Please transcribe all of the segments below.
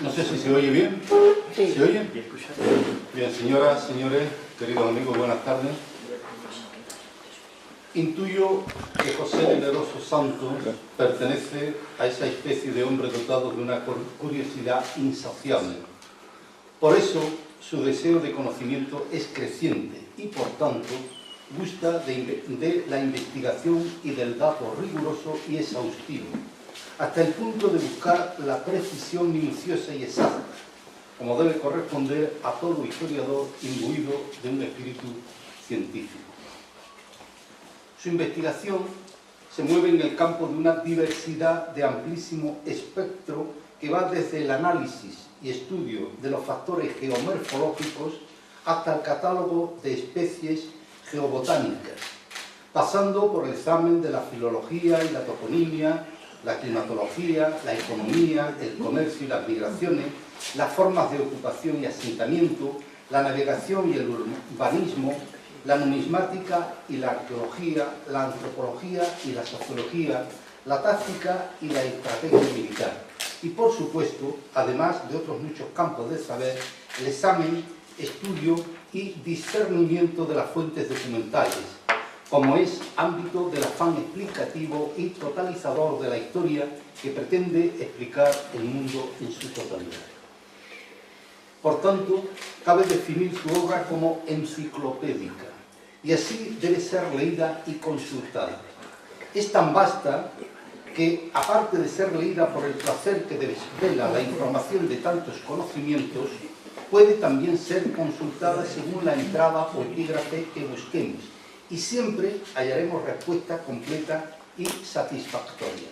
No sé si se oye bien. Sí. ¿Se oye? Bien, señoras, señores, queridos amigos, buenas tardes. Intuyo que José Veneroso Santos pertenece a esa especie de hombre dotado de una curiosidad insaciable. Por eso, su deseo de conocimiento es creciente y, por tanto, gusta de la investigación y del dato riguroso y exhaustivo, hasta el punto de buscar la precisión minuciosa y exacta, como debe corresponder a todo historiador imbuido de un espíritu científico. Su investigación se mueve en el campo de una diversidad de amplísimo espectro que va desde el análisis y estudio de los factores geomorfológicos hasta el catálogo de especies geobotánicas, pasando por el examen de la filología y la toponimia, la climatología, la economía, el comercio y las migraciones, las formas de ocupación y asentamiento, la navegación y el urbanismo, la numismática y la arqueología, la antropología y la sociología, la táctica y la estrategia militar. Y, por supuesto, además de otros muchos campos de saber, el examen, estudio y discernimiento de las fuentes documentales, como es ámbito del afán explicativo y totalizador de la historia que pretende explicar el mundo en su totalidad. Por tanto, cabe definir su obra como enciclopédica, y así debe ser leída y consultada. Es tan vasta que, aparte de ser leída por el placer que desvela la información de tantos conocimientos, puede también ser consultada según la entrada o epígrafe que busquemos, y siempre hallaremos respuesta completa y satisfactoria.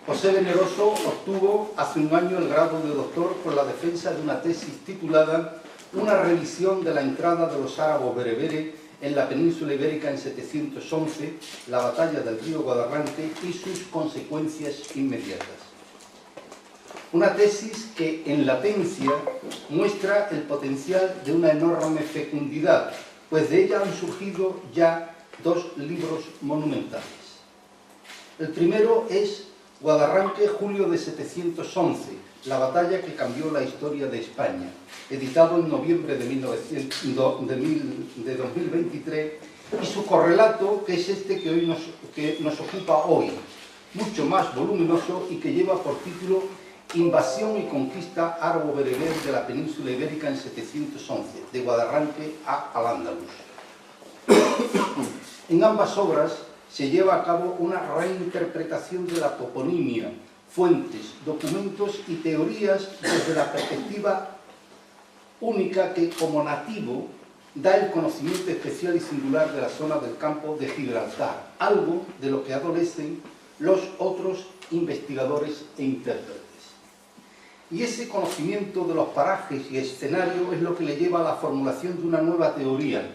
José Veneroso obtuvo hace un año el grado de doctor por la defensa de una tesis titulada «Una revisión de la entrada de los árabes bereberes en la península ibérica en 711, la batalla del río Guadarrante y sus consecuencias inmediatas». Una tesis que, en latencia, muestra el potencial de una enorme fecundidad, pues de ella han surgido ya dos libros monumentales. El primero es Guadarranque, julio de 711, la batalla que cambió la historia de España, editado en noviembre de 2023, y su correlato, que es este que nos ocupa hoy, mucho más voluminoso y que lleva por título Invasión y conquista árabo-bereber de la península ibérica en 711, de Guadarranque a Al-Ándalus. En ambas obras se lleva a cabo una reinterpretación de la toponimia, fuentes, documentos y teorías desde la perspectiva única que, como nativo, da el conocimiento especial y singular de la zona del campo de Gibraltar, algo de lo que adolecen los otros investigadores e intérpretes. Y ese conocimiento de los parajes y escenarios es lo que le lleva a la formulación de una nueva teoría,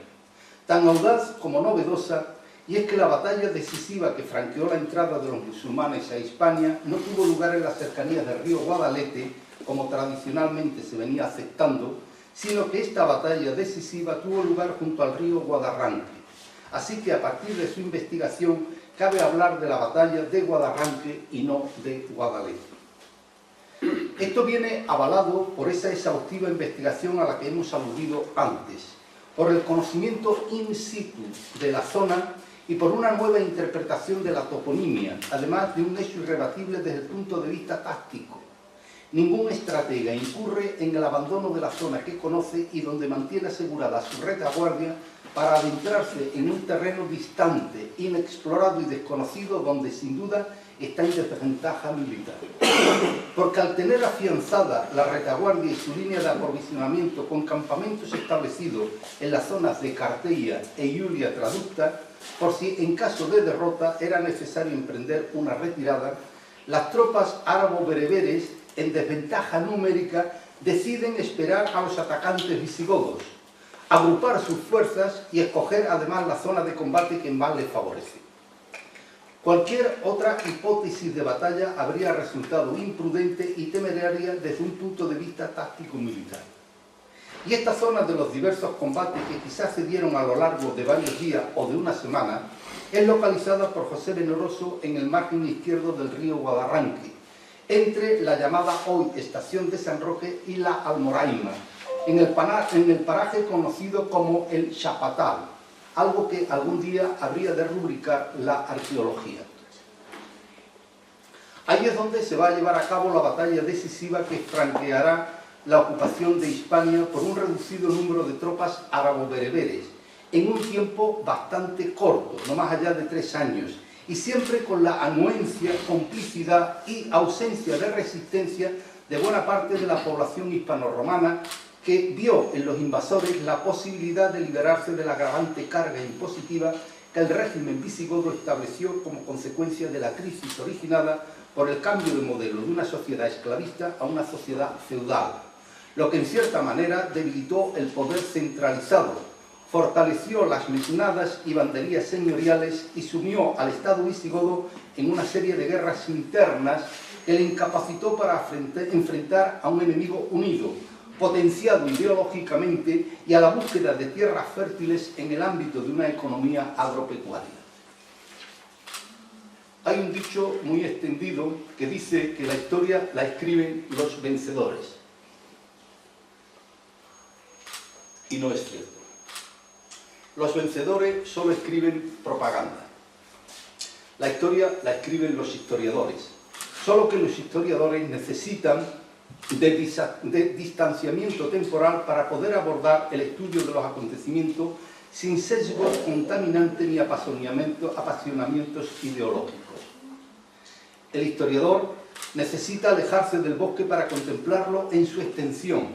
tan audaz como novedosa, y es que la batalla decisiva que franqueó la entrada de los musulmanes a Hispania no tuvo lugar en las cercanías del río Guadalete, como tradicionalmente se venía aceptando, sino que esta batalla decisiva tuvo lugar junto al río Guadarranque. Así que a partir de su investigación cabe hablar de la batalla de Guadarranque y no de Guadalete. Esto viene avalado por esa exhaustiva investigación a la que hemos aludido antes, por el conocimiento in situ de la zona y por una nueva interpretación de la toponimia, además de un hecho irrebatible desde el punto de vista táctico. Ningún estratega incurre en el abandono de la zona que conoce y donde mantiene asegurada su retaguardia para adentrarse en un terreno distante, inexplorado y desconocido, donde sin duda está en desventaja militar. Porque al tener afianzada la retaguardia y su línea de aprovisionamiento con campamentos establecidos en las zonas de Carteia e Iulia Traducta, por si en caso de derrota era necesario emprender una retirada, las tropas árabo-bereberes, en desventaja numérica, deciden esperar a los atacantes visigodos, agrupar sus fuerzas y escoger además la zona de combate que más les favorece. Cualquier otra hipótesis de batalla habría resultado imprudente y temeraria desde un punto de vista táctico-militar. Y esta zona de los diversos combates que quizás se dieron a lo largo de varios días o de una semana es localizada por José Veneroso en el margen izquierdo del río Guadarranque, entre la llamada hoy Estación de San Roque y la Almoraima, en el paraje conocido como el Chapatal, algo que algún día habría de rubricar la arqueología. Ahí es donde se va a llevar a cabo la batalla decisiva que franqueará la ocupación de Hispania por un reducido número de tropas árabo-bereberes, en un tiempo bastante corto, no más allá de 3 años, y siempre con la anuencia, complicidad y ausencia de resistencia de buena parte de la población hispano-romana, que vio en los invasores la posibilidad de liberarse de la agravante carga impositiva que el régimen visigodo estableció como consecuencia de la crisis originada por el cambio de modelo de una sociedad esclavista a una sociedad feudal, lo que en cierta manera debilitó el poder centralizado, fortaleció las mesnadas y banderías señoriales y sumió al Estado visigodo en una serie de guerras internas que le incapacitó para enfrentar a un enemigo unido, potenciado ideológicamente y a la búsqueda de tierras fértiles en el ámbito de una economía agropecuaria. Hay un dicho muy extendido que dice que la historia la escriben los vencedores. Y no es cierto. Los vencedores solo escriben propaganda. La historia la escriben los historiadores. Solo que los historiadores necesitan de distanciamiento temporal para poder abordar el estudio de los acontecimientos sin sesgos contaminantes ni apasionamientos ideológicos. El historiador necesita alejarse del bosque para contemplarlo en su extensión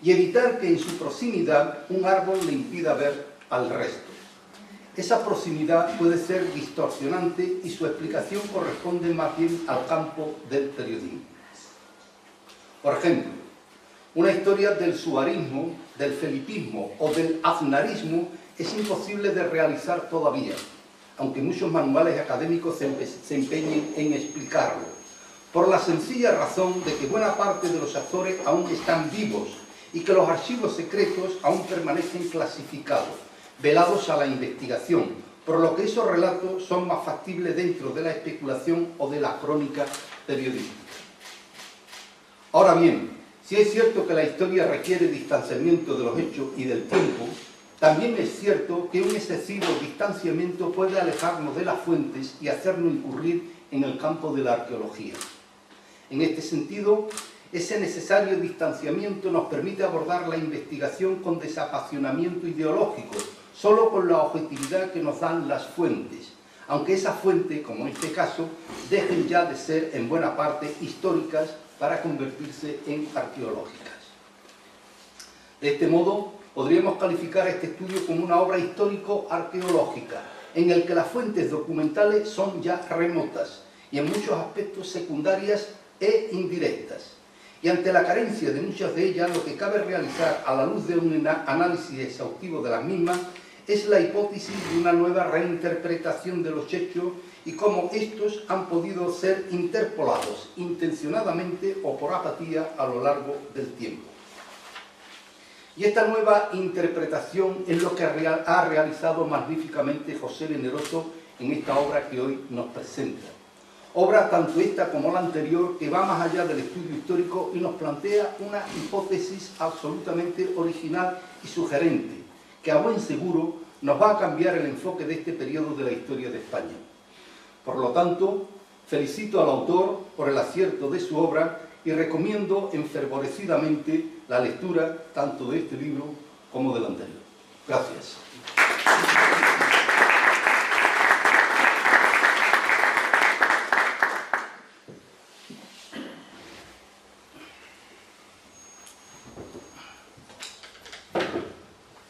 y evitar que en su proximidad un árbol le impida ver al resto. Esa proximidad puede ser distorsionante y su explicación corresponde más bien al campo del periodismo. Por ejemplo, una historia del suarismo, del felipismo o del aznarismo es imposible de realizar todavía, aunque muchos manuales académicos se empeñen en explicarlo, por la sencilla razón de que buena parte de los actores aún están vivos y que los archivos secretos aún permanecen clasificados, velados a la investigación, por lo que esos relatos son más factibles dentro de la especulación o de la crónica periodística. Ahora bien, si es cierto que la historia requiere distanciamiento de los hechos y del tiempo, también es cierto que un excesivo distanciamiento puede alejarnos de las fuentes y hacernos incurrir en el campo de la arqueología. En este sentido, ese necesario distanciamiento nos permite abordar la investigación con desapasionamiento ideológico, solo con la objetividad que nos dan las fuentes, aunque esas fuentes, como en este caso, dejen ya de ser en buena parte históricas para convertirse en arqueológicas. De este modo, podríamos calificar este estudio como una obra histórico-arqueológica, en el que las fuentes documentales son ya remotas y en muchos aspectos secundarias e indirectas. Y ante la carencia de muchas de ellas, lo que cabe realizar a la luz de un análisis exhaustivo de las mismas es la hipótesis de una nueva reinterpretación de los hechos y cómo estos han podido ser interpolados intencionadamente o por apatía a lo largo del tiempo. Y esta nueva interpretación es lo que ha realizado magníficamente José Leneroso en esta obra que hoy nos presenta. Obra tanto esta como la anterior que va más allá del estudio histórico y nos plantea una hipótesis absolutamente original y sugerente, que a buen seguro nos va a cambiar el enfoque de este periodo de la historia de España. Por lo tanto, felicito al autor por el acierto de su obra y recomiendo enfervorecidamente la lectura tanto de este libro como del anterior. Gracias.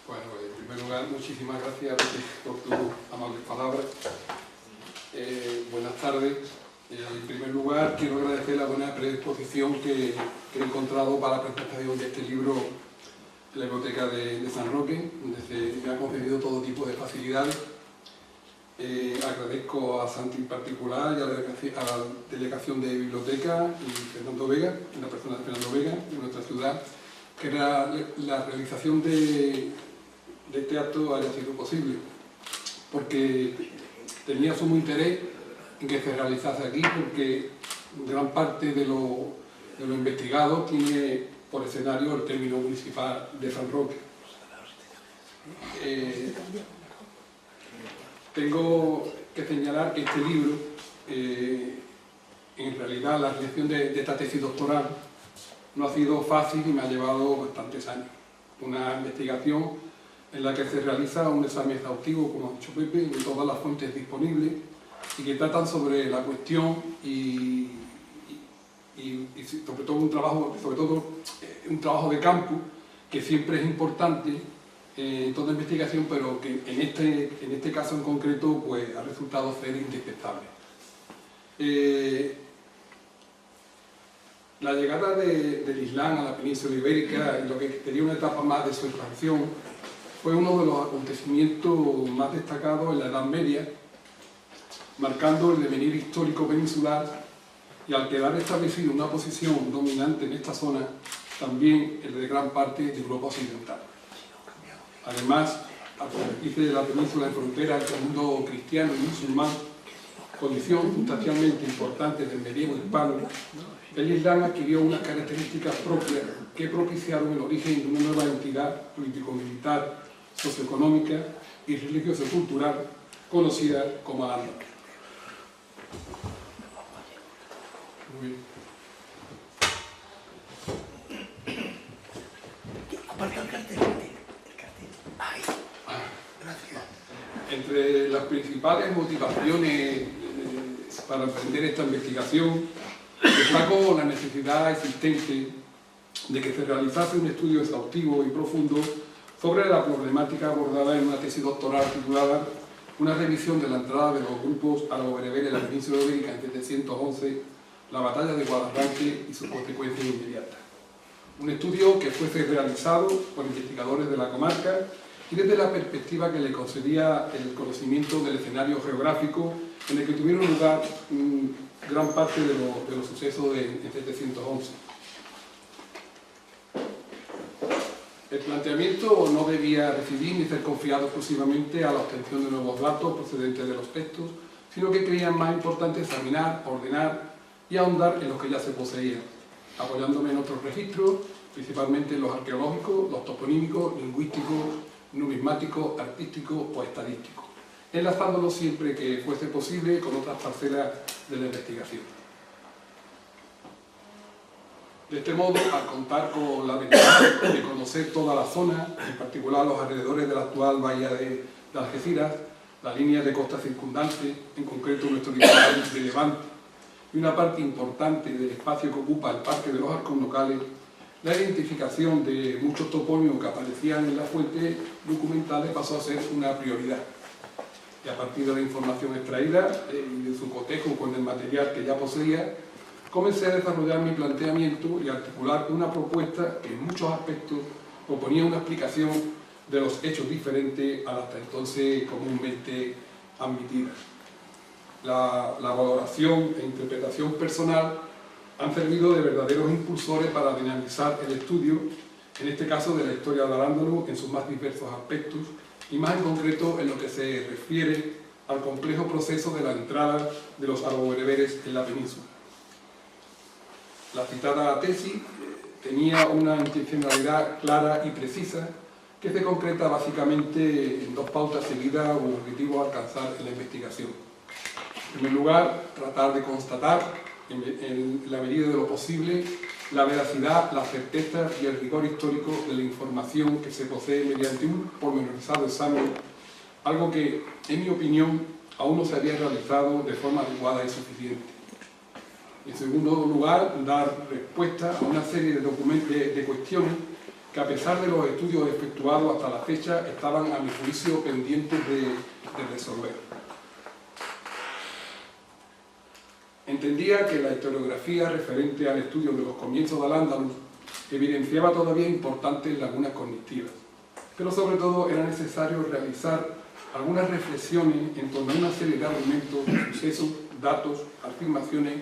Bueno, en primer lugar, muchísimas gracias por tus amables palabras. Buenas tardes. En primer lugar, quiero agradecer la buena predisposición que he encontrado para la presentación de este libro en la Biblioteca de San Roque, donde me ha concedido todo tipo de facilidades. Agradezco a Santi en particular y a la Delegación de Biblioteca y Fernando Vega, la persona de Fernando Vega, de nuestra ciudad, que la realización de este acto haya sido posible, porque tenía sumo interés en que se realizase aquí, porque gran parte de lo investigado tiene por escenario el término municipal de San Roque. Tengo que señalar que este libro, en realidad la realización de esta tesis doctoral no ha sido fácil y me ha llevado bastantes años. Una investigación en la que se realiza un examen exhaustivo, como ha dicho Pepe, de todas las fuentes disponibles y que tratan sobre la cuestión y sobre todo un trabajo de campo que siempre es importante en toda investigación, pero que en este caso en concreto pues, ha resultado ser indispensable. La llegada del Islam a la península ibérica y lo que sería una etapa más de su expansión fue uno de los acontecimientos más destacados en la Edad Media, marcando el devenir histórico peninsular y al quedar establecido una posición dominante en esta zona, también el de gran parte de Europa Occidental. Además, al convertirse de la península en frontera entre el mundo cristiano y musulmán, condición sustancialmente importante del medievo hispano, el Islam adquirió unas características propias que propiciaron el origen de una nueva entidad político-militar, socioeconómica y religioso-cultural conocida como Al-Ándalus. Muy bien. Entre las principales motivaciones para emprender esta investigación, destaco la necesidad existente de que se realizase un estudio exhaustivo y profundo sobre la problemática abordada en una tesis doctoral titulada Una revisión de la entrada de los grupos árabe-bereberes en la península ibérica en 711, la batalla de Guadarranque y sus consecuencias inmediatas. Un estudio que fuese realizado por investigadores de la comarca y desde la perspectiva que le concedía el conocimiento del escenario geográfico en el que tuvieron lugar gran parte de los sucesos en 711. El planteamiento no debía recibir ni ser confiado exclusivamente a la obtención de nuevos datos procedentes de los textos, sino que creían más importante examinar, ordenar y ahondar en los que ya se poseían, apoyándome en otros registros, principalmente los arqueológicos, los toponímicos, lingüísticos, numismáticos, artísticos o estadísticos, enlazándolos siempre que fuese posible con otras parcelas de la investigación. De este modo, al contar con la ventaja de conocer toda la zona, en particular los alrededores de la actual bahía de Algeciras, la línea de costa circundante, en concreto nuestro litoral de Levante, y una parte importante del espacio que ocupa el Parque de los Arcos Locales, la identificación de muchos topónimos que aparecían en las fuentes documentales pasó a ser una prioridad. Y a partir de la información extraída y de su cotejo con el material que ya poseía, comencé a desarrollar mi planteamiento y a articular una propuesta que en muchos aspectos proponía una explicación de los hechos diferentes a las hasta entonces comúnmente admitidas. La valoración e interpretación personal han servido de verdaderos impulsores para dinamizar el estudio, en este caso de la historia de Al-Ándalus en sus más diversos aspectos, y más en concreto en lo que se refiere al complejo proceso de la entrada de los árabe-bereberes en la península. La citada tesis tenía una intencionalidad clara y precisa que se concreta básicamente en dos pautas seguidas o objetivos a alcanzar en la investigación. En primer lugar, tratar de constatar, en la medida de lo posible, la veracidad, la certeza y el rigor histórico de la información que se posee mediante un pormenorizado examen, algo que, en mi opinión, aún no se había realizado de forma adecuada y suficiente. En segundo lugar, dar respuesta a una serie de cuestiones que, a pesar de los estudios efectuados hasta la fecha, estaban, a mi juicio, pendientes de resolver. Entendía que la historiografía referente al estudio de los comienzos de Al-Ándalus evidenciaba todavía importantes lagunas cognitivas, pero sobre todo era necesario realizar algunas reflexiones en torno a una serie de argumentos, sucesos, datos, afirmaciones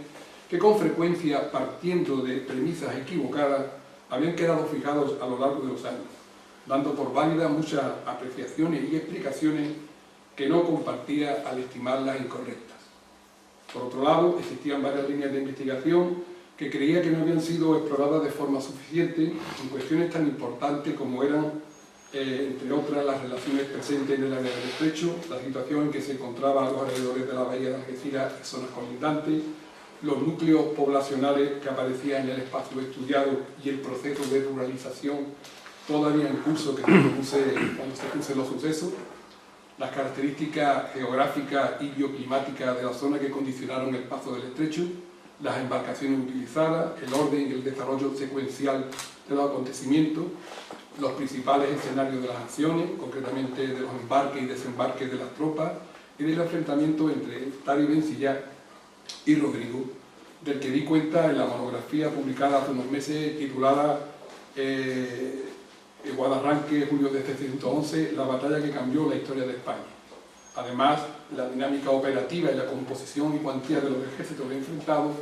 que con frecuencia, partiendo de premisas equivocadas, habían quedado fijados a lo largo de los años, dando por válidas muchas apreciaciones y explicaciones que no compartía al estimarlas incorrectas. Por otro lado, existían varias líneas de investigación que creía que no habían sido exploradas de forma suficiente en cuestiones tan importantes como eran, entre otras, las relaciones presentes en el área del estrecho, la situación en que se encontraba a los alrededores de la bahía de Algeciras y zonas colindantes, los núcleos poblacionales que aparecían en el espacio estudiado y el proceso de ruralización todavía en curso que se produce cuando se producen los sucesos, las características geográficas y bioclimáticas de la zona que condicionaron el paso del estrecho, las embarcaciones utilizadas, el orden y el desarrollo secuencial de los acontecimientos, los principales escenarios de las acciones, concretamente de los embarques y desembarques de las tropas, y del enfrentamiento entre Tari Bencillac y Rodrigo, del que di cuenta en la monografía publicada hace unos meses titulada Guadarranque, julio de 711, la batalla que cambió la historia de España. Además, la dinámica operativa y la composición y cuantía de los ejércitos enfrentados,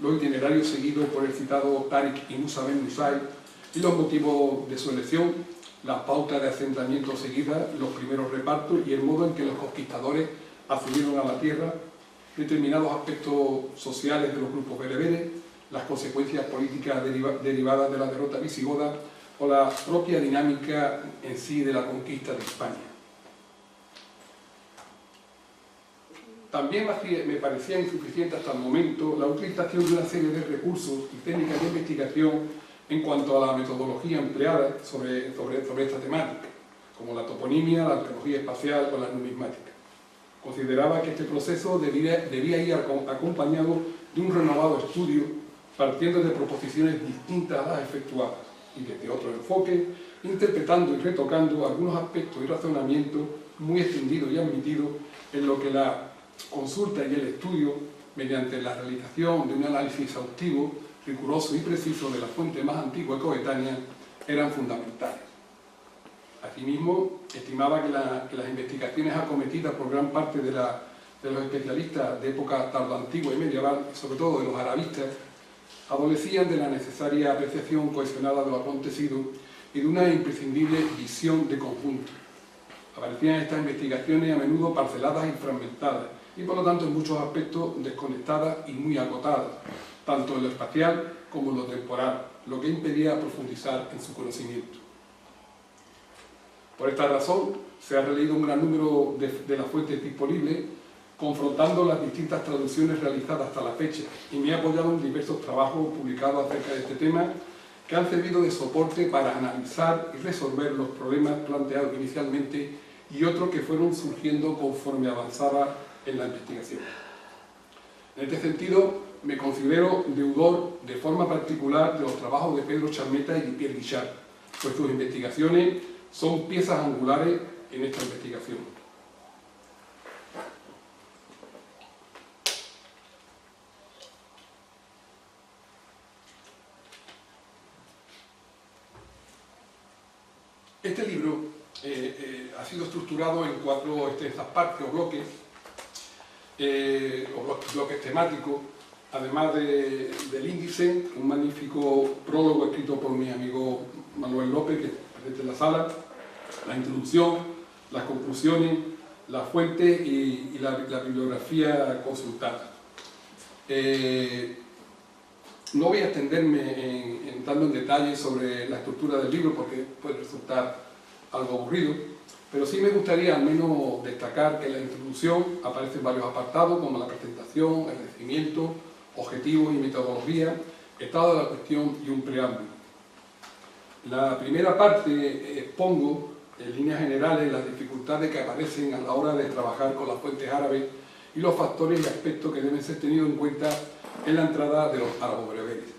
los itinerarios seguidos por el citado Tariq y Musa Ben Nusayr y los motivos de su elección, las pautas de asentamiento seguidas, los primeros repartos y el modo en que los conquistadores accedieron a la tierra, determinados aspectos sociales de los grupos bereberes, las consecuencias políticas derivadas de la derrota visigoda o la propia dinámica en sí de la conquista de España. También me parecía insuficiente hasta el momento la utilización de una serie de recursos y técnicas de investigación en cuanto a la metodología empleada sobre esta temática, como la toponimia, la arqueología espacial o la numismática. Consideraba que este proceso debía ir acompañado de un renovado estudio, partiendo de proposiciones distintas a las efectuadas y desde otro enfoque, interpretando y retocando algunos aspectos y razonamientos muy extendidos y admitidos en lo que la consulta y el estudio, mediante la realización de un análisis exhaustivo, riguroso y preciso de la fuente más antigua y coetánea, eran fundamentales. Asimismo, estimaba que las investigaciones acometidas por gran parte de los especialistas de época tardoantigua y medieval, sobre todo de los arabistas, adolecían de la necesaria apreciación cohesionada de lo acontecido y de una imprescindible visión de conjunto. Aparecían estas investigaciones a menudo parceladas y fragmentadas, y por lo tanto en muchos aspectos desconectadas y muy acotadas, tanto en lo espacial como en lo temporal, lo que impedía profundizar en su conocimiento. Por esta razón, se ha releído un gran número de las fuentes disponibles, confrontando las distintas traducciones realizadas hasta la fecha, y me he apoyado en diversos trabajos publicados acerca de este tema que han servido de soporte para analizar y resolver los problemas planteados inicialmente y otros que fueron surgiendo conforme avanzaba en la investigación. En este sentido, me considero deudor de forma particular de los trabajos de Pedro Charmeta y de Pierre Guichard, pues sus investigaciones son piezas angulares en esta investigación. Este libro ha sido estructurado en 4 extensas partes o bloques temáticos, además del índice, un magnífico prólogo escrito por mi amigo Manuel López, que está presente en la sala, la introducción, las conclusiones, las fuentes y la bibliografía consultada. No voy a extenderme entrando en detalle sobre la estructura del libro porque puede resultar algo aburrido, pero sí me gustaría al menos destacar que en la introducción aparecen varios apartados como la presentación, el recibimiento, objetivos y metodología, estado de la cuestión y un preámbulo. La primera parte expongo en líneas generales las dificultades que aparecen a la hora de trabajar con las fuentes árabes y los factores y aspectos que deben ser tenidos en cuenta en la entrada de los árabo-bereberes.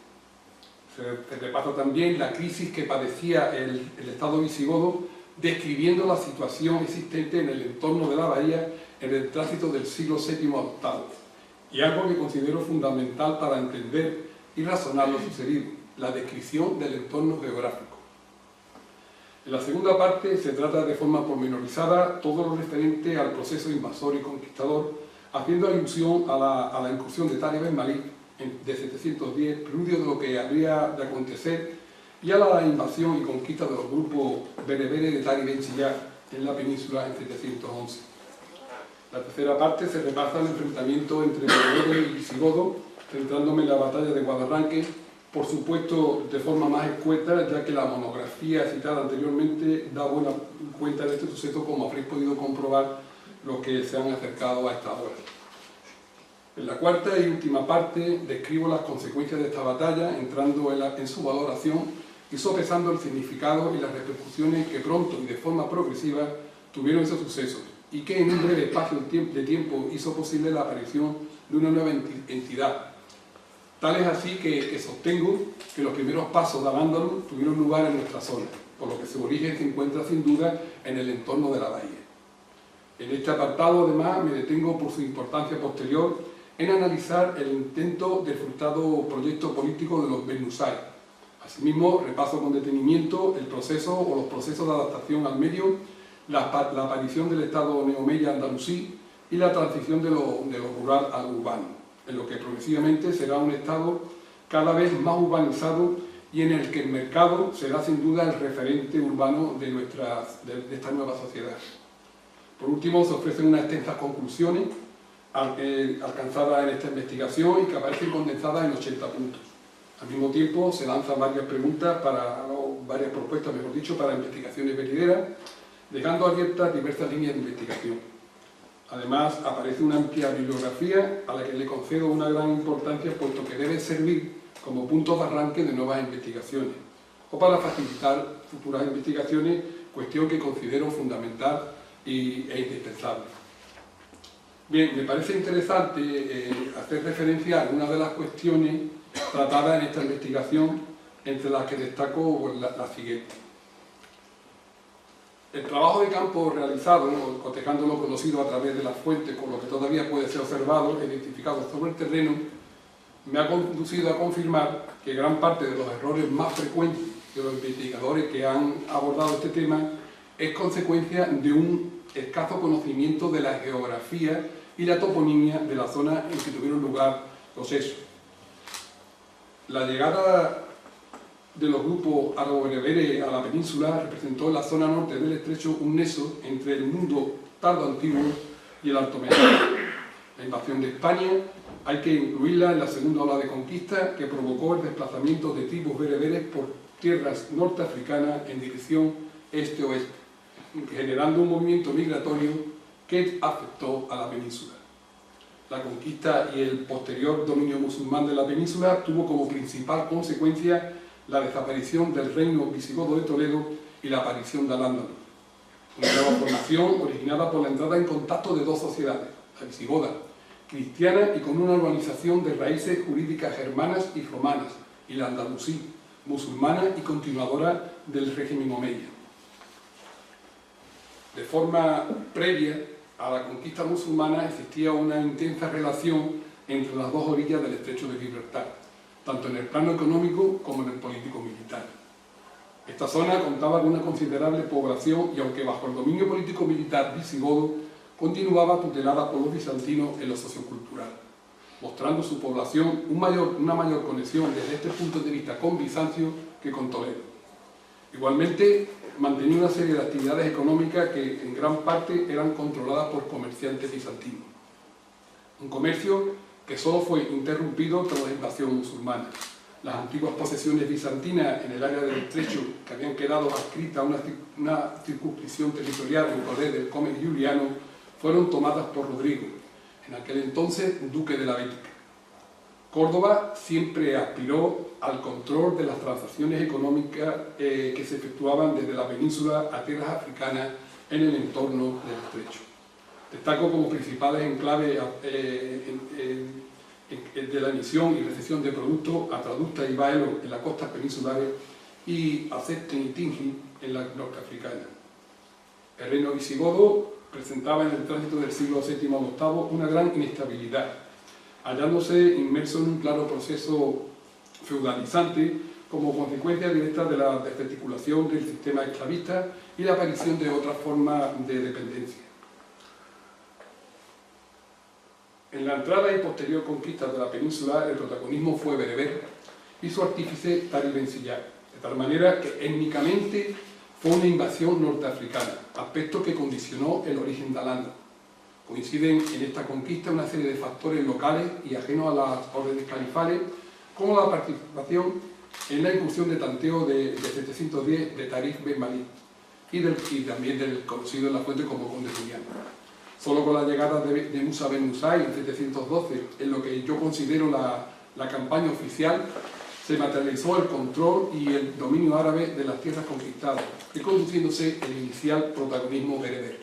Se repasa también la crisis que padecía el Estado visigodo, describiendo la situación existente en el entorno de la bahía en el tránsito del siglo VII a VIII, y algo que considero fundamental para entender y razonar lo sucedido, la descripción del entorno geográfico. En la segunda parte se trata de forma pormenorizada todo lo referente al proceso invasor y conquistador, haciendo alusión a la incursión de Tari Ben Malik de 710, preludio de lo que habría de acontecer, y a la invasión y conquista de los grupos bereberes de Tari Bencillac en la península en 711. La tercera parte se repasa el enfrentamiento entre bereberes y visigodos, centrándome en la batalla de Guadarranque, por supuesto de forma más escueta, ya que la monografía citada anteriormente da buena cuenta de este suceso, como habréis podido comprobar los que se han acercado a esta obra. En la cuarta y última parte describo las consecuencias de esta batalla, entrando en su valoración y sopesando el significado y las repercusiones que pronto y de forma progresiva tuvieron esos sucesos, y que en un breve espacio de tiempo hizo posible la aparición de una nueva entidad. Tal es así que sostengo que los primeros pasos de Al-Ándalus tuvieron lugar en nuestra zona, por lo que su origen se encuentra sin duda en el entorno de la bahía. En este apartado, además, me detengo por su importancia posterior en analizar el intento del frustrado proyecto político de los Ben Nusayr. Asimismo, repaso con detenimiento el proceso o los procesos de adaptación al medio, la aparición del Estado neomeya andalusí y la transición de lo rural al urbano, en lo que progresivamente será un Estado cada vez más urbanizado y en el que el mercado será sin duda el referente urbano de esta nueva sociedad. Por último, se ofrecen unas extensas conclusiones alcanzadas en esta investigación y que aparecen condensadas en 80 puntos. Al mismo tiempo, se lanzan varias propuestas, mejor dicho, para investigaciones venideras, dejando abiertas diversas líneas de investigación. Además, aparece una amplia bibliografía a la que le concedo una gran importancia, puesto que debe servir como punto de arranque de nuevas investigaciones, o para facilitar futuras investigaciones, cuestión que considero fundamental e indispensable. Bien, me parece interesante hacer referencia a algunas de las cuestiones tratadas en esta investigación, entre las que destaco la siguiente. El trabajo de campo realizado, cotejando lo conocido a través de las fuentes, con lo que todavía puede ser observado e identificado sobre el terreno, me ha conducido a confirmar que gran parte de los errores más frecuentes de los investigadores que han abordado este tema es consecuencia de un escaso conocimiento de la geografía y la toponimia de la zona en que tuvieron lugar los hechos. La llegada de los grupos árabe-bereberes a la península representó en la zona norte del estrecho un nexo entre el mundo tardo antiguo y el alto medievo. La invasión de España hay que incluirla en la segunda ola de conquista que provocó el desplazamiento de tribus bereberes por tierras norteafricanas en dirección este-oeste, generando un movimiento migratorio que afectó a la península. La conquista y el posterior dominio musulmán de la península tuvo como principal consecuencia la desaparición del reino visigodo de Toledo y la aparición de Al-Ándalus, una nueva formación originada por la entrada en contacto de dos sociedades, la visigoda, cristiana y con una organización de raíces jurídicas germanas y romanas, y la andalusí, musulmana y continuadora del régimen omeya. De forma previa a la conquista musulmana existía una intensa relación entre las dos orillas del estrecho de Gibraltar, tanto en el plano económico como en el político-militar. Esta zona contaba con una considerable población y, aunque bajo el dominio político-militar visigodo, continuaba tutelada por los bizantinos en lo sociocultural, mostrando su población una mayor conexión desde este punto de vista con Bizancio que con Toledo. Igualmente, mantenía una serie de actividades económicas que en gran parte eran controladas por comerciantes bizantinos. Un comercio que solo fue interrumpido tras la invasión musulmana. Las antiguas posesiones bizantinas en el área del estrecho, que habían quedado adscritas a una circunscripción territorial en poder del Comes Juliano, fueron tomadas por Rodrigo, en aquel entonces duque de la Bética. Córdoba siempre aspiró al control de las transacciones económicas que se efectuaban desde la península a tierras africanas en el entorno del estrecho. Destaco como principales enclaves de la emisión y recepción de productos a Traducta y Baelo en las costas peninsulares y a Cepten y Tingi en la norteafricana. El reino visigodo presentaba en el tránsito del siglo VII al VIII una gran inestabilidad, hallándose inmerso en un claro proceso feudalizante como consecuencia directa de la desarticulación del sistema esclavista y la aparición de otras formas de dependencia. En la entrada y posterior conquista de la península, el protagonismo fue bereber y su artífice Tari Ben Siyar, de tal manera que étnicamente fue una invasión norteafricana, aspecto que condicionó el origen de Al-Ándalus. Coinciden en esta conquista una serie de factores locales y ajenos a las órdenes califales, como la participación en la incursión de tanteo de 710 de Tarif Ben Malik y también del conocido en la fuente como conde Julián. Solo con la llegada de Musa Ben Musai en 712, en lo que yo considero la campaña oficial, se materializó el control y el dominio árabe de las tierras conquistadas, reconduciéndose el inicial protagonismo bereber.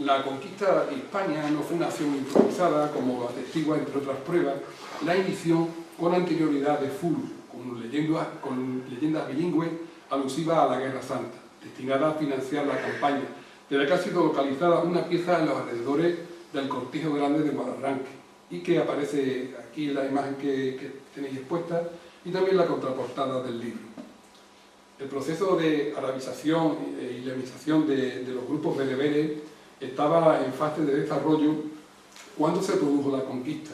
La conquista de Hispania no fue una acción improvisada, como atestigua, entre otras pruebas, la inició con anterioridad de Fulu, con leyendas bilingües alusivas a la Guerra Santa, destinada a financiar la campaña, de la que ha sido localizada una pieza en los alrededores del Cortijo Grande de Guadarranque, y que aparece aquí en la imagen que tenéis expuesta, y también la contraportada del libro. El proceso de arabización e islamización de los grupos bereberes estaba en fase de desarrollo cuando se produjo la conquista,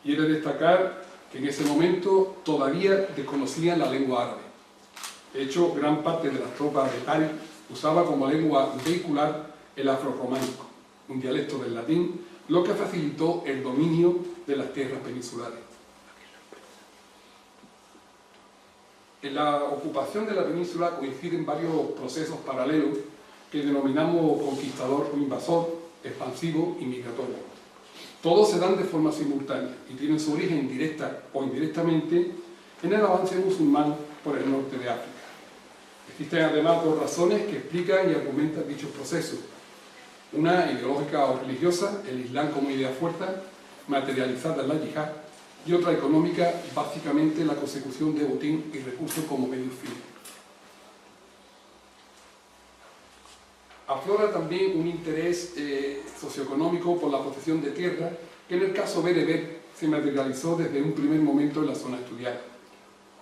y he de destacar que en ese momento todavía desconocían la lengua árabe. De hecho, gran parte de las tropas de Tariq usaba como lengua vehicular el afrorrománico, un dialecto del latín, lo que facilitó el dominio de las tierras peninsulares. En la ocupación de la península coinciden varios procesos paralelos que denominamos conquistador o invasor, expansivo y migratorio. Todos se dan de forma simultánea y tienen su origen directa o indirectamente en el avance musulmán por el norte de África. Existen además dos razones que explican y argumentan dichos procesos. Una ideológica o religiosa, el Islam como idea fuerza, materializada en la yihad, y otra económica, básicamente la consecución de botín y recursos como medio fin. Aflora también un interés socioeconómico por la posesión de tierra, que en el caso bereber se materializó desde un primer momento en la zona estudiada.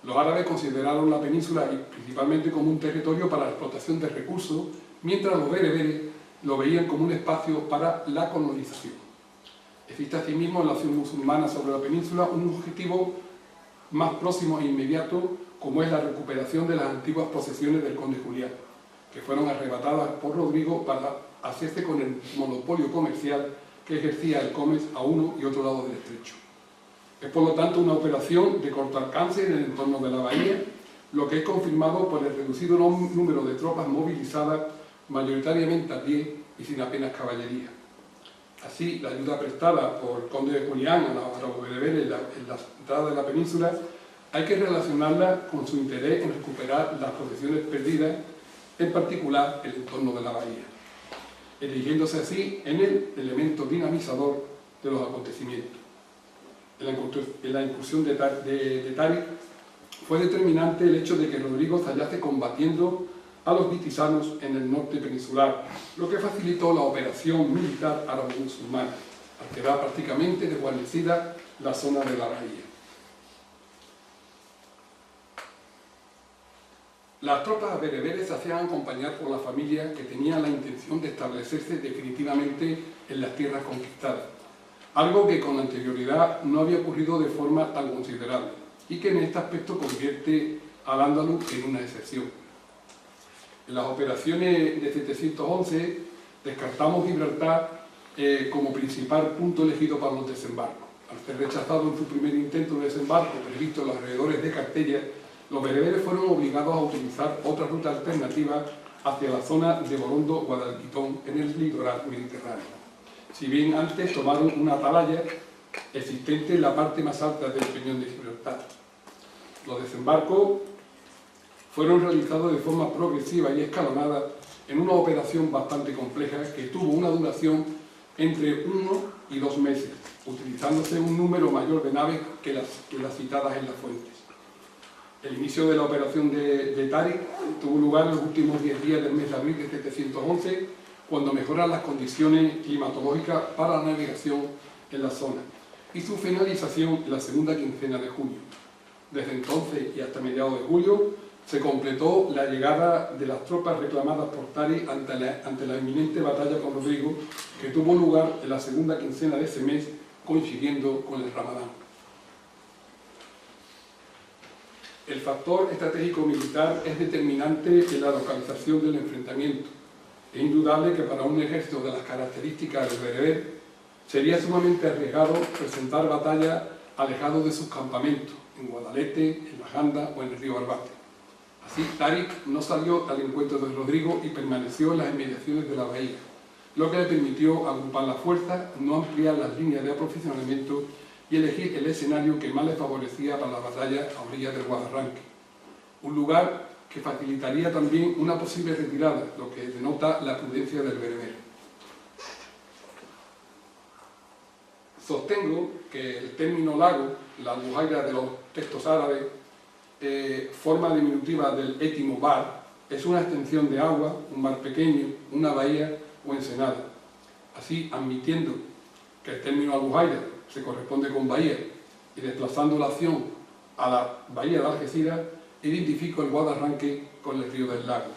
Los árabes consideraron la península principalmente como un territorio para la explotación de recursos, mientras los bereberes lo veían como un espacio para la colonización. Existe asimismo en la acción musulmana sobre la península un objetivo más próximo e inmediato, como es la recuperación de las antiguas posesiones del conde Julián, que fueron arrebatadas por Rodrigo para hacerse con el monopolio comercial que ejercía el Comes a uno y otro lado del estrecho. Es por lo tanto una operación de corto alcance en el entorno de la bahía, lo que es confirmado por el reducido número de tropas movilizadas, mayoritariamente a pie y sin apenas caballería. Así, la ayuda prestada por el conde de Julián a los bereberes en la entrada de la península hay que relacionarla con su interés en recuperar las posesiones perdidas, en particular el entorno de la bahía, erigiéndose así en el elemento dinamizador de los acontecimientos. En la incursión de Tariq fue determinante el hecho de que Rodrigo se hallase combatiendo a los vitisanos en el norte peninsular, lo que facilitó la operación militar árabe-musulmana, al quedar prácticamente desguarnecida la zona de la bahía. Las tropas bereberes se hacían acompañar por la familia que tenía la intención de establecerse definitivamente en las tierras conquistadas, algo que con anterioridad no había ocurrido de forma tan considerable y que en este aspecto convierte al Andaluz en una excepción. En las operaciones de 711 descartamos Gibraltar como principal punto elegido para los desembarcos. Al ser rechazado en su primer intento de desembarco previsto en los alrededores de Cartella, los bereberes fueron obligados a utilizar otra ruta alternativa hacia la zona de Borondo-Guadalquitón en el litoral mediterráneo. Si bien antes tomaron una atalaya existente en la parte más alta del peñón de Gibraltar. Los desembarcos fueron realizados de forma progresiva y escalonada en una operación bastante compleja que tuvo una duración entre 1 y 2 meses, utilizándose un número mayor de naves que las citadas en las fuentes. El inicio de la operación de Tariq tuvo lugar en los últimos 10 días del mes de abril de 711, cuando mejoran las condiciones climatológicas para la navegación en la zona, y su finalización en la segunda quincena de junio. Desde entonces y hasta mediados de julio se completó la llegada de las tropas reclamadas por Tariq ante la inminente batalla con Rodrigo, que tuvo lugar en la segunda quincena de ese mes, coincidiendo con el Ramadán. El factor estratégico militar es determinante en la localización del enfrentamiento, Es indudable que para un ejército de las características del bereber sería sumamente arriesgado presentar batallas alejados de sus campamentos, en Guadalete, en La Janda o en el río Barbate. Así, Táriq no salió al encuentro de Rodrigo y permaneció en las inmediaciones de la bahía, lo que le permitió agrupar las fuerzas, no ampliar las líneas de aprovisionamiento y elegir el escenario que más le favorecía para la batalla a orillas del Guadarranque, un lugar que facilitaría también una posible retirada, lo que denota la prudencia del bereber. Sostengo que el término lago, la albujaira de los textos árabes, forma diminutiva del étimo bar, es una extensión de agua, un mar pequeño, una bahía o ensenada. Así, admitiendo que el término albujaira se corresponde con bahía y desplazando la acción a la bahía de Algeciras, identifico el Guadarranque con el río del lago.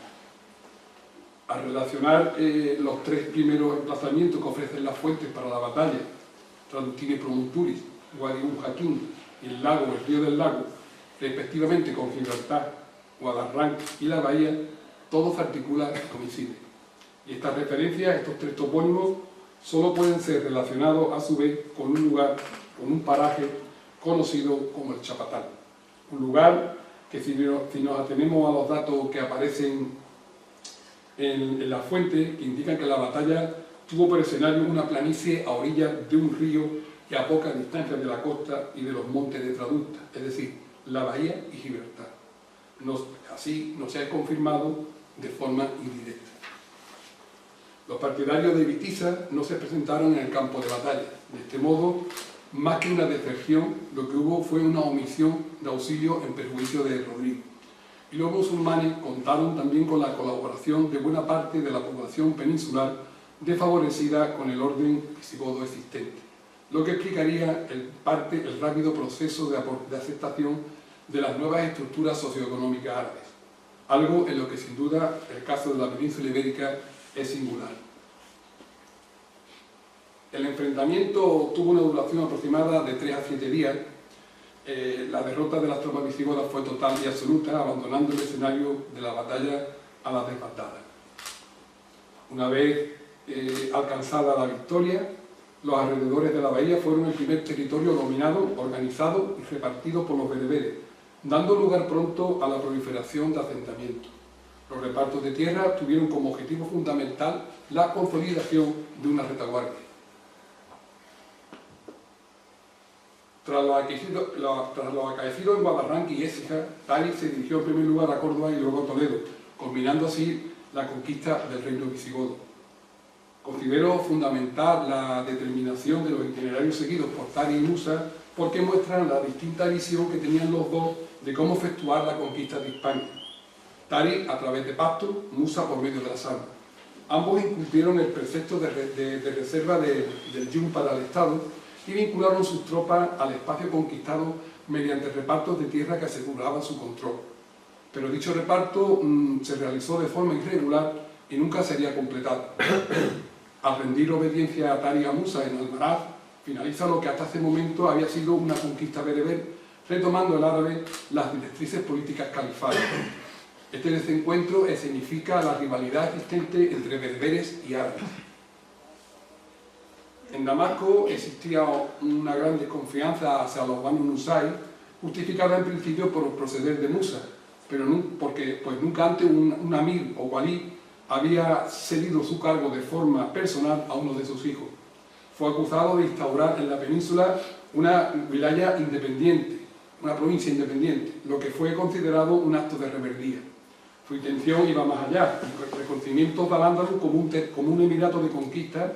Al relacionar los tres primeros emplazamientos que ofrecen las fuentes para la batalla, Traductine Promonturis, Guadi Jaquín y el lago, el río del lago, respectivamente con Gibraltar, Guadarranque y la bahía, todo se articula y coincide. Y estas referencias, estos tres topónimos, solo pueden ser relacionados a su vez con un lugar, con un paraje conocido como el Chapatal. Un lugar que si nos atenemos a los datos que aparecen en la fuente, que indican que la batalla tuvo por escenario una planicie a orillas de un río y a poca distancia de la costa y de los montes de Traducta, es decir, la bahía y Gibraltar. Así nos ha confirmado de forma indirecta. Los partidarios de Witiza no se presentaron en el campo de batalla. De este modo, más que una deserción, lo que hubo fue una omisión de auxilio en perjuicio de Rodrigo. Y los musulmanes contaron también con la colaboración de buena parte de la población peninsular desfavorecida con el orden visigodo existente, lo que explicaría el rápido proceso de aceptación de las nuevas estructuras socioeconómicas árabes, algo en lo que sin duda el caso de la península ibérica es singular. El enfrentamiento tuvo una duración aproximada de 3 a 7 días. La derrota de las tropas visigodas fue total y absoluta, abandonando el escenario de la batalla a las desbandadas. Una vez alcanzada la victoria, los alrededores de la bahía fueron el primer territorio dominado, organizado y repartido por los bereberes, dando lugar pronto a la proliferación de asentamientos. Los repartos de tierra tuvieron como objetivo fundamental la consolidación de una retaguardia. Tras lo acaecido en Guadarranque y Écija, Táriq se dirigió en primer lugar a Córdoba y luego a Toledo, culminando así la conquista del reino visigodo. Considero fundamental la determinación de los itinerarios seguidos por Táriq y Musa porque muestran la distinta visión que tenían los dos de cómo efectuar la conquista de Hispania. Táriq a través de pactos, Musa por medio de las armas. Ambos incumplieron el precepto de reserva del yum para el Estado y vincularon sus tropas al espacio conquistado mediante repartos de tierra que aseguraban su control. Pero dicho reparto se realizó de forma irregular y nunca sería completado. Al rendir obediencia a Táriq y a Musa en Almaraz, finaliza lo que hasta ese momento había sido una conquista bereber, retomando el árabe las directrices políticas califales. Este desencuentro escenifica la rivalidad existente entre bereberes y árabes. En Damasco existía una gran desconfianza hacia los Banu Nusayr, justificada en principio por el proceder de Musa, pero porque nunca antes un amir o walí había cedido su cargo de forma personal a uno de sus hijos. Fue acusado de instaurar en la península una wilaya independiente, una provincia independiente, lo que fue considerado un acto de rebeldía. Su intención iba más allá, el reconocimiento de Al-Ándalus como un emirato de conquista,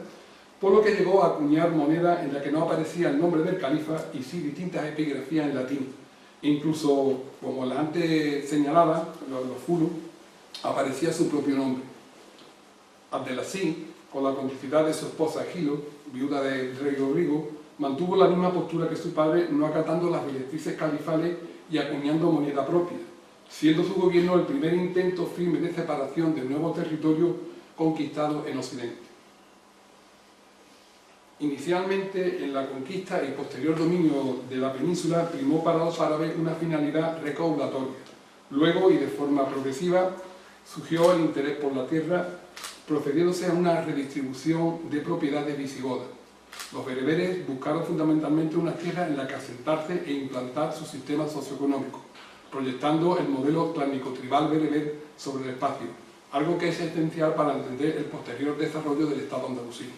por lo que llegó a acuñar moneda en la que no aparecía el nombre del califa y sí distintas epigrafías en latín. Incluso, como la antes señalada, los furos, aparecía su propio nombre. Abdelaziz, con la complicidad de su esposa Gilo, viuda del rey Rodrigo, mantuvo la misma postura que su padre, no acatando las directrices califales y acuñando moneda propia, siendo su gobierno el primer intento firme de separación del nuevo territorio conquistado en Occidente. Inicialmente, en la conquista y posterior dominio de la península, primó para los árabes una finalidad recaudatoria. Luego, y de forma progresiva, surgió el interés por la tierra procediéndose a una redistribución de propiedades visigodas. Los bereberes buscaron fundamentalmente una tierra en la que asentarse e implantar su sistema socioeconómico, proyectando el modelo clánico-tribal bereber sobre el espacio, algo que es esencial para entender el posterior desarrollo del Estado andalusí.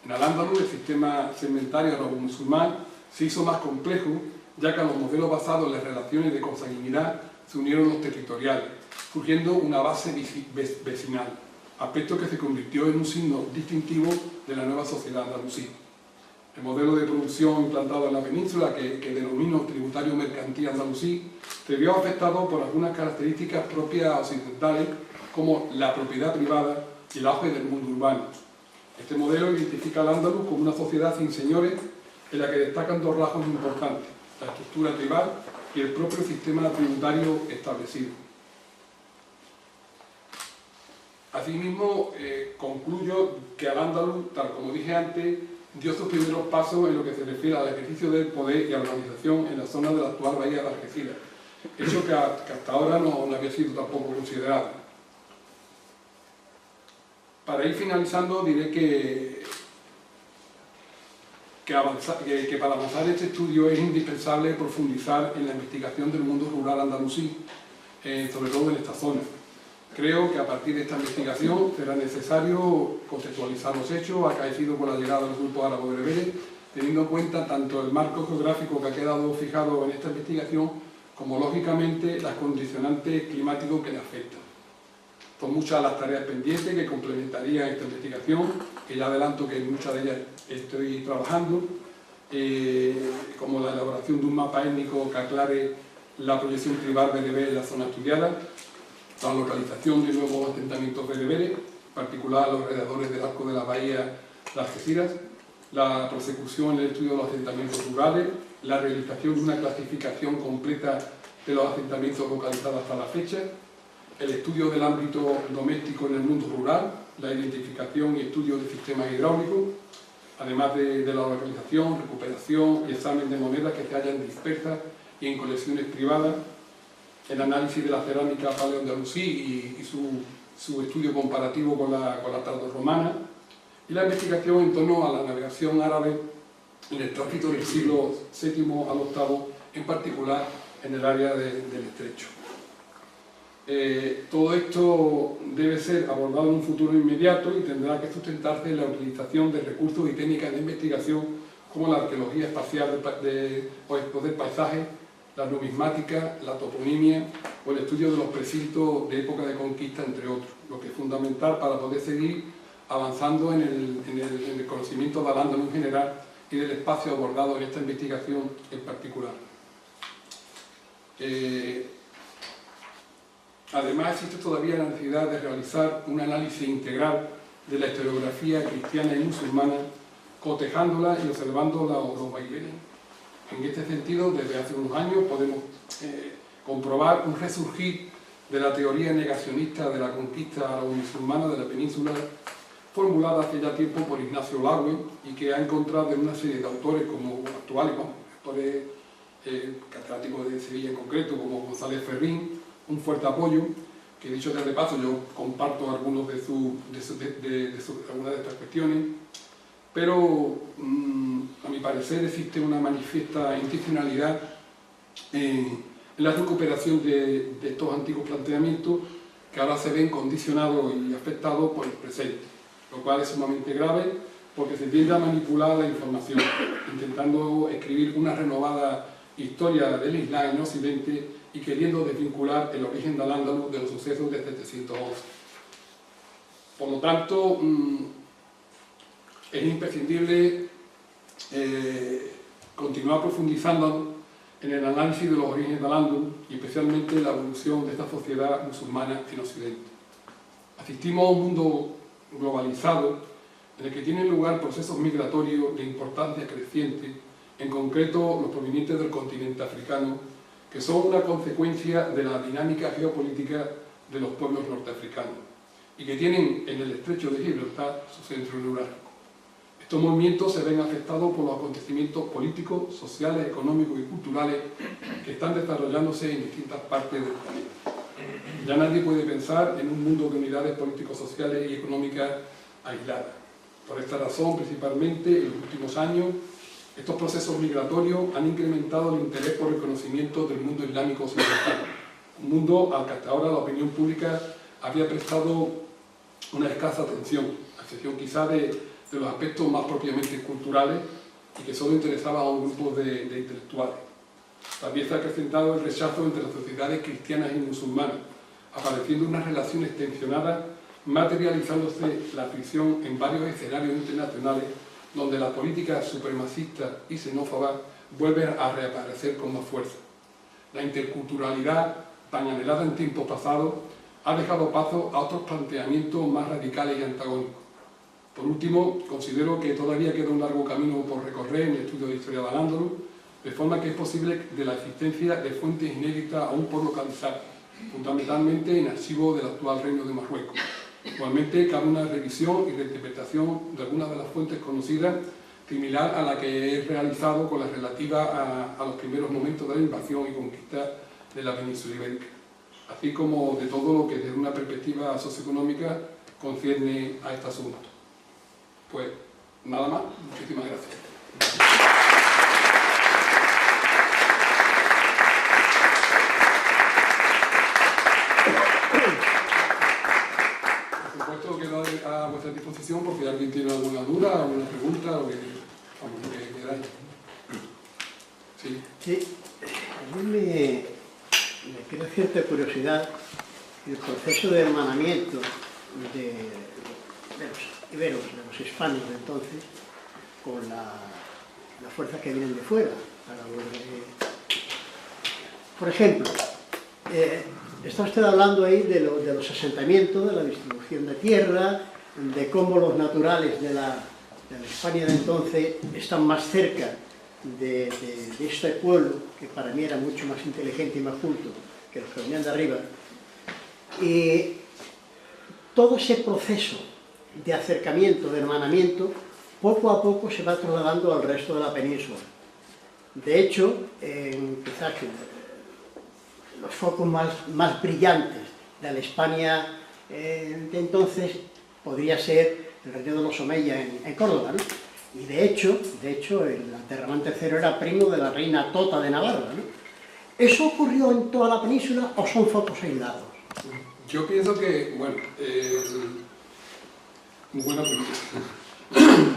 En Al-Ándalus, el sistema segmentario árabe-musulmán se hizo más complejo, ya que a los modelos basados en las relaciones de consanguinidad se unieron los territoriales, surgiendo una base vecinal, aspecto que se convirtió en un signo distintivo de la nueva sociedad andalusí. El modelo de producción implantado en la península, que denomino tributario mercantil andalusí, se vio afectado por algunas características propias occidentales, como la propiedad privada y el auge del mundo urbano. Este modelo identifica al Al-Ándalus como una sociedad sin señores, en la que destacan dos rasgos importantes: la estructura tribal y el propio sistema tributario establecido. Asimismo, concluyo que Al-Ándalus, tal como dije antes, dio sus primeros pasos en lo que se refiere al ejercicio del poder y a la organización en la zona de la actual bahía de Algeciras, hecho que hasta ahora no había sido tampoco considerado. Para ir finalizando, diré que para avanzar este estudio es indispensable profundizar en la investigación del mundo rural andalusí, sobre todo en esta zona. Creo que a partir de esta investigación será necesario contextualizar los hechos acaecidos con la llegada de los grupos árabo-bereberes, teniendo en cuenta tanto el marco geográfico que ha quedado fijado en esta investigación, como lógicamente las condicionantes climáticos que le afectan. Son muchas las tareas pendientes que complementarían esta investigación, que ya adelanto que en muchas de ellas estoy trabajando, como la elaboración de un mapa étnico que aclare la proyección tribal bereber en la zona estudiada, la localización de nuevos asentamientos bereberes, en particular a los alrededores del arco de la bahía de Algeciras, la prosecución en el estudio de los asentamientos rurales, la realización de una clasificación completa de los asentamientos localizados hasta la fecha, el estudio del ámbito doméstico en el mundo rural, la identificación y estudio de sistemas hidráulicos, además de la localización, recuperación y examen de monedas que se hallan dispersas y en colecciones privadas, el análisis de la cerámica paleoandalusí y su estudio comparativo con la tardorromana, y la investigación en torno a la navegación árabe en el tránsito del siglo VII al VIII, en particular en el área del estrecho. Todo esto debe ser abordado en un futuro inmediato y tendrá que sustentarse en la utilización de recursos y técnicas de investigación como la arqueología espacial del paisaje, la numismática, la toponimia o el estudio de los precintos de época de conquista, entre otros, lo que es fundamental para poder seguir avanzando en el conocimiento de Al-Ándalus en general y del espacio abordado en esta investigación en particular. Además, existe todavía la necesidad de realizar un análisis integral de la historiografía cristiana y musulmana, cotejándola y observando los vaivenes. En este sentido, desde hace unos años podemos comprobar un resurgir de la teoría negacionista de la conquista árabe-musulmana de la península, formulada hace ya tiempo por Ignacio Laue y que ha encontrado en una serie de autores como actuales, autores catedráticos de Sevilla en concreto, como González Ferrín, un fuerte apoyo, que dicho sea de paso yo comparto algunas de estas cuestiones, pero a mi parecer existe una manifiesta intencionalidad en la recuperación de estos antiguos planteamientos que ahora se ven condicionados y afectados por el presente, lo cual es sumamente grave porque se tiende a manipular la información, intentando escribir una renovada historia del Islam en Occidente y queriendo desvincular el origen de Al-Ándalus de los sucesos de 711. Por lo tanto, es imprescindible continuar profundizando en el análisis de los orígenes de Al-Ándalus y especialmente la evolución de esta sociedad musulmana en Occidente. Asistimos a un mundo globalizado en el que tienen lugar procesos migratorios de importancia creciente, en concreto los provenientes del continente africano, que son una consecuencia de la dinámica geopolítica de los pueblos norteafricanos y que tienen en el estrecho de Gibraltar su centro neurálgico. Estos movimientos se ven afectados por los acontecimientos políticos, sociales, económicos y culturales que están desarrollándose en distintas partes del planeta. Ya nadie puede pensar en un mundo de unidades político-sociales y económicas aisladas. Por esta razón, principalmente, en los últimos años, estos procesos migratorios han incrementado el interés por el conocimiento del mundo islámico occidental, un mundo al que hasta ahora la opinión pública había prestado una escasa atención, a excepción quizá de los aspectos más propiamente culturales y que solo interesaba a un grupo de intelectuales. También se ha acrecentado el rechazo entre las sociedades cristianas y musulmanas, apareciendo unas relaciones tensionadas, materializándose la fricción en varios escenarios internacionales donde la política supremacista y xenófoba vuelve a reaparecer con más fuerza. La interculturalidad, tan anhelada en tiempos pasados, ha dejado paso a otros planteamientos más radicales y antagónicos. Por último, considero que todavía queda un largo camino por recorrer en el estudio de historia de Al-Ándalus, de forma que es posible de la existencia de fuentes inéditas aún por localizar, fundamentalmente en archivos del actual Reino de Marruecos. Igualmente, cabe una revisión y reinterpretación de algunas de las fuentes conocidas, similar a la que he realizado con la relativa a los primeros momentos de la invasión y conquista de la península ibérica, así como de todo lo que desde una perspectiva socioeconómica concierne a este asunto. Pues nada más, muchísimas gracias. Por supuesto, quedo a vuestra disposición por si alguien tiene alguna duda, alguna pregunta, o lo que queráis. Sí. Sí, a mí me crea cierta curiosidad el proceso de hermanamiento de los iberos, de los hispanos de entonces, con las fuerzas que vienen de fuera. Por ejemplo, está usted hablando ahí de los asentamientos, de la distribución de tierra, de cómo los naturales de la España de entonces están más cerca de este pueblo, que para mí era mucho más inteligente y más culto que los que venían de arriba. Y todo ese proceso de acercamiento, de hermanamiento, poco a poco se va trasladando al resto de la península. De hecho, quizás los focos más brillantes de la España de entonces podría ser el reino de los Omeya en Córdoba, ¿no? Y de hecho, el Abderramán III era primo de la reina Tota de Navarra, ¿no? ¿Eso ocurrió en toda la península o son focos aislados? Yo pienso que, bueno, buena pregunta.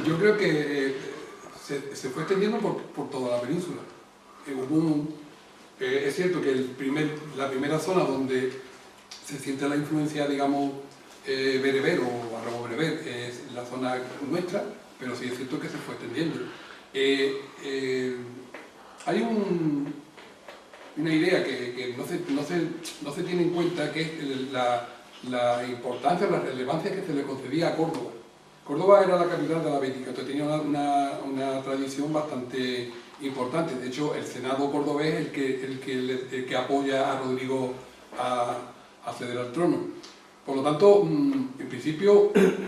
Yo creo que se fue extendiendo por toda la península. Es cierto que la primera zona donde se siente la influencia, digamos, bereber o arabo-bereber es la zona nuestra, pero sí es cierto que se fue extendiendo. Hay una idea que no se tiene en cuenta, que es la importancia, la relevancia que se le concedía a Córdoba. Córdoba era la capital de la Bética, entonces tenía una tradición bastante importante. De hecho, el Senado cordobés es el que apoya a Rodrigo a acceder al trono. Por lo tanto, en principio, en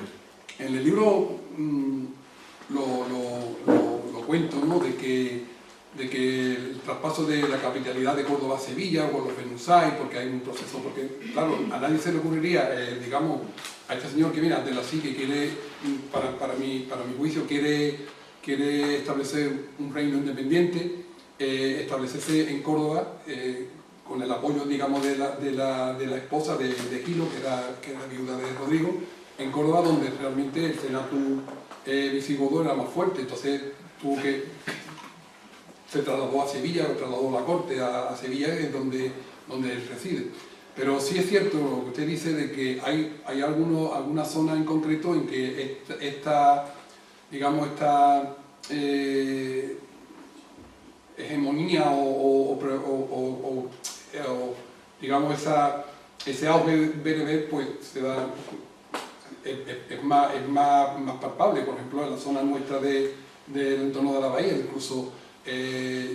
el libro lo cuento, ¿no? de que el traspaso de la capitalidad de Córdoba a Sevilla, por los Benusay, porque hay un proceso, porque claro, a nadie se le ocurriría, digamos, a este señor que viene de la sí, que quiere, para mi juicio, quiere establecer un reino independiente, establecerse en Córdoba, con el apoyo, digamos, de la esposa de Gilo, que era viuda de Rodrigo, en Córdoba, donde realmente el senato visigodo era más fuerte, entonces se trasladó a Sevilla, trasladó la corte a Sevilla, que es donde él reside. Pero sí es cierto lo que usted dice de que hay alguna zona en concreto en que esta hegemonía o digamos ese auge bereber pues se da, es más palpable. Por ejemplo, en la zona nuestra del entorno de la bahía, incluso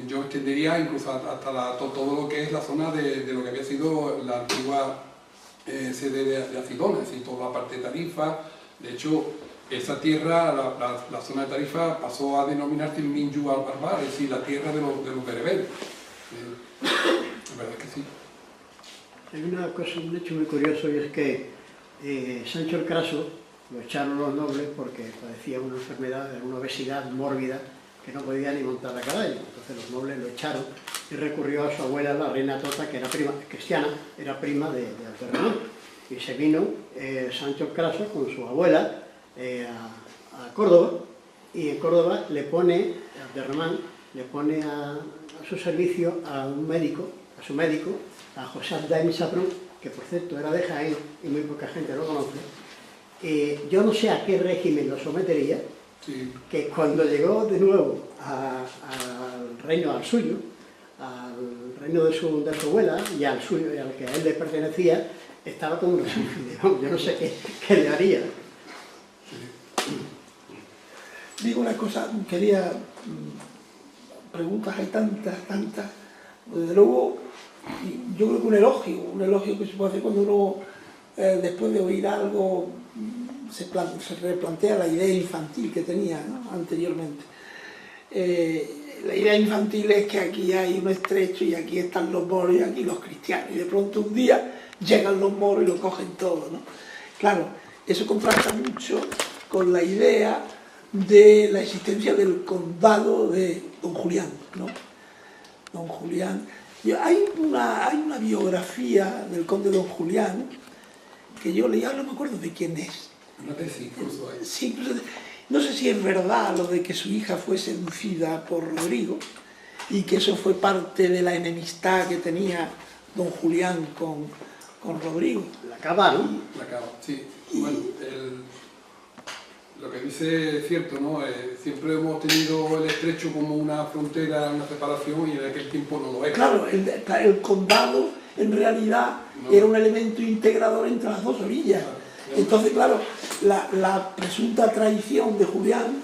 yo extendería incluso hasta todo lo que es la zona de lo que había sido la antigua sede de Acidona, es decir, toda la parte de Tarifa. De hecho, esa tierra, la zona de Tarifa, pasó a denominarse Minyu al-Barbar, es decir, la tierra de los bereberes. La verdad es que sí. Hay una cosa, un hecho muy curioso, y es que Sancho el Craso lo echaron los nobles porque padecía una enfermedad, una obesidad mórbida, que no podía ni montar a caballo. Entonces los nobles lo echaron y recurrió a su abuela, la reina Tota, que era prima cristiana, era prima de Abderramán. Y se vino Sancho el Craso con su abuela a Córdoba, y en Córdoba le pone, Abderramán le pone a su servicio a un médico, a su médico, a José Abdaim Saprún, que por cierto era de Jaén y muy poca gente lo conoce. Yo no sé a qué régimen lo sometería, sí, que cuando llegó de nuevo al reino, al suyo, al reino de su abuela y al suyo, y al que a él le pertenecía, estaba como una sífilis. Yo no sé qué le haría. Digo una cosa, quería... preguntas hay tantas. Desde luego, yo creo que un elogio que se puede hacer cuando uno, después de oír algo, se replantea la idea infantil que tenía, ¿no?, anteriormente. La idea infantil es que aquí hay un estrecho y aquí están los moros y aquí los cristianos, y de pronto un día llegan los moros y lo cogen todo, ¿no? Claro, eso contrasta mucho con la idea de la existencia del condado de Don Julián, ¿no? Don Julián. Hay una biografía del conde Don Julián que yo leí, no me acuerdo de quién es. Una tesis, incluso hay. Sí, no sé si es verdad lo de que su hija fue seducida por Rodrigo y que eso fue parte de la enemistad que tenía Don Julián con Rodrigo. La cava, ¿no? La cava, sí. Bueno, lo que dice es cierto, ¿no? Siempre hemos tenido el estrecho como una frontera, una separación, y en aquel tiempo no lo es. Claro, el condado en realidad era un elemento integrador entre las dos orillas. Entonces, claro, la presunta traición de Julián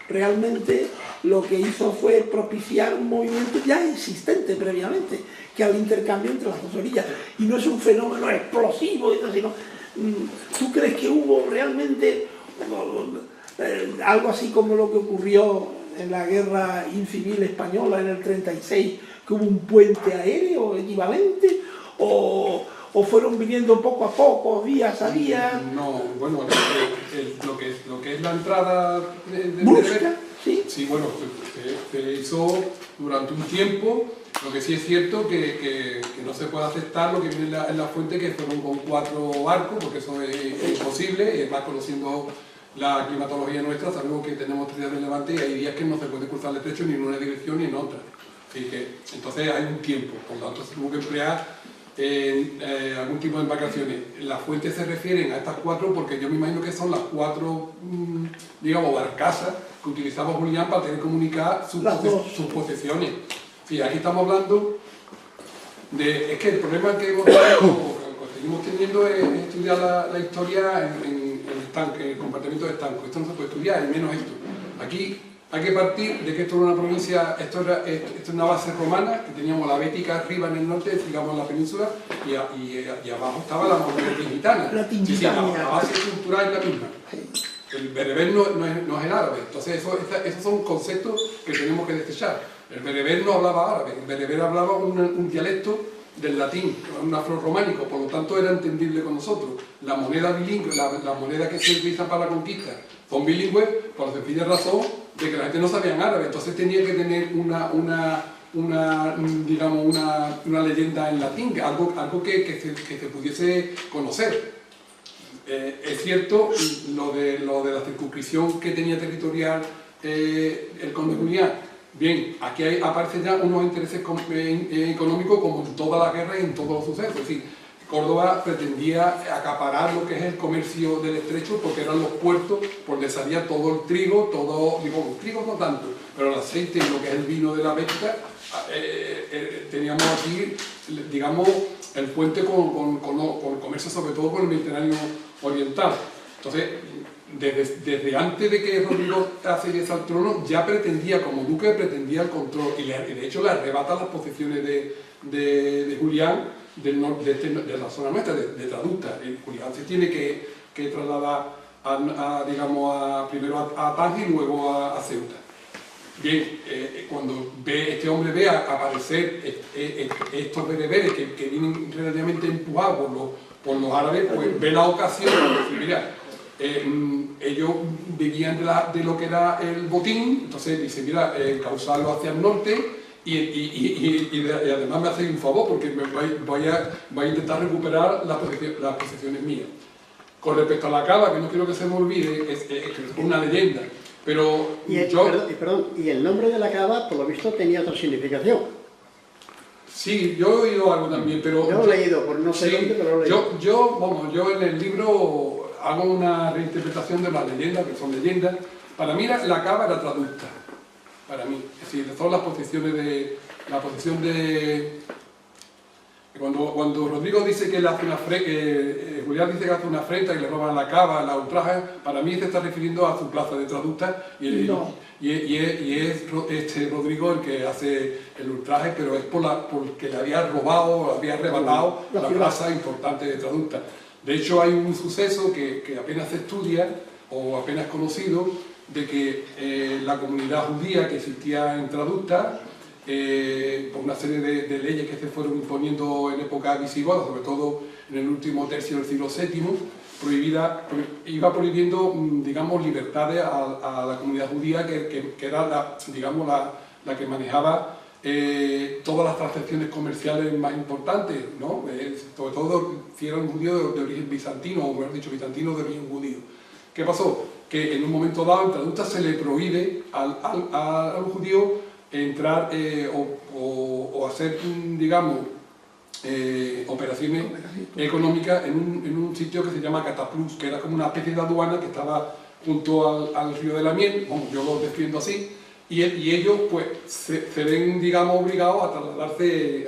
realmente lo que hizo fue propiciar un movimiento ya existente previamente, que era el intercambio entre las dos orillas. Y no es un fenómeno explosivo, sino... ¿Tú crees que hubo realmente algo así como lo que ocurrió en la guerra incivil española en el 36, que hubo un puente aéreo equivalente? ¿O fueron viniendo poco a poco, días a día? No, bueno, lo que es la entrada de ¿Brusca? ¿Sí? Sí, bueno, se hizo durante un tiempo. Lo que sí es cierto que no se puede aceptar lo que viene en la fuente, que fueron con 4 barcos, porque eso es imposible. Más conociendo la climatología nuestra, sabemos que tenemos 3 días de levante y hay días que no se puede cruzar el estrecho ni en una dirección ni en otra. Así que, entonces hay un tiempo, por lo tanto se tuvo que emplear algún tipo de embarcaciones. Las fuentes se refieren a estas 4 porque yo me imagino que son las 4, digamos, barcazas que utilizaba Julián para tener comunicar sus posesiones. Sí, aquí estamos hablando de... Es que el problema que seguimos teniendo es estudiar la historia en el compartimiento de estanco. Esto no se puede estudiar, y menos esto. Aquí hay que partir de que esto era una provincia, esto es una base romana, que teníamos la Bética arriba en el norte, digamos en la península, y abajo estaba la moneda tingitana. Sí, la base cultural es la misma. El bereber no es el árabe, entonces esos son conceptos que tenemos que desechar. El bereber no hablaba árabe, el bereber hablaba un dialecto del latín, un afrorrománico, por lo tanto era entendible con nosotros. La moneda bilingüe, la moneda que se utiliza para la conquista, son bilingües por la sencilla razón de que la gente no sabía árabe, entonces tenía que tener una leyenda en latín, algo que se pudiese conocer. Es cierto lo de la circunscripción que tenía territorial el conde Julián. Bien, aquí aparecen ya unos intereses económicos como en todas las guerras y en todos los sucesos. Es decir, Córdoba pretendía acaparar lo que es el comercio del estrecho porque eran los puertos por donde salía todo el trigo, el trigo no tanto, pero el aceite y lo que es el vino de la Bética. Teníamos aquí, digamos, el puente con el comercio, sobre todo con el Mediterráneo oriental. Entonces, desde antes de que Rodrigo accediese al trono, ya pretendía, como duque, pretendía el control, y de hecho le arrebata las posesiones de Julián de la zona nuestra, de Traducta. Julián se tiene que trasladar primero a Tánger y luego a Ceuta. Bien, cuando este hombre ve aparecer estos bereberes que vienen relativamente empujados por los árabes, pues ve la ocasión de decir, mira, ellos vivían de lo que era el botín, entonces dice, mira, causarlo hacia el norte y además me hacéis un favor porque voy a intentar recuperar las posesiones mías. Con respecto a la cava, que no quiero que se me olvide, es una leyenda. Pero y el nombre de la cava, por lo visto, tenía otra significación. Sí, yo he oído algo también, pero... Yo lo he leído, por no sé dónde, pero lo he leído. Yo en el libro hago una reinterpretación de las leyendas, que son leyendas. Para mí la cava era traducta, para mí. Es decir, son las posiciones de... La posición de... Cuando Rodrigo dice que él hace una Julián dice que hace una afrenta y le roban la cava, la ultraja, para mí se está refiriendo a su plaza de traducta y es Rodrigo el que hace el ultraje, pero es porque le había robado, le había arrebatado la plaza importante de traducta. De hecho, hay un suceso que apenas se estudia o apenas conocido, de que la comunidad judía que existía en traducta, por una serie de leyes que se fueron imponiendo en época visigoda, sobre todo en el último tercio del siglo VII, iba prohibiendo, digamos, libertades a la comunidad judía, que era la que manejaba todas las transacciones comerciales más importantes, ¿no? Sobre todo si era un judío de origen bizantino, o mejor dicho, bizantino de origen judío. ¿Qué pasó? Que en un momento dado en traducta se le prohíbe al judío entrar o hacer, digamos, operaciones económicas en un sitio que se llama Cataplus, que era como una especie de aduana que estaba junto al río de la Miel, yo lo defiendo así, y ellos pues se ven, digamos, obligados a trasladarse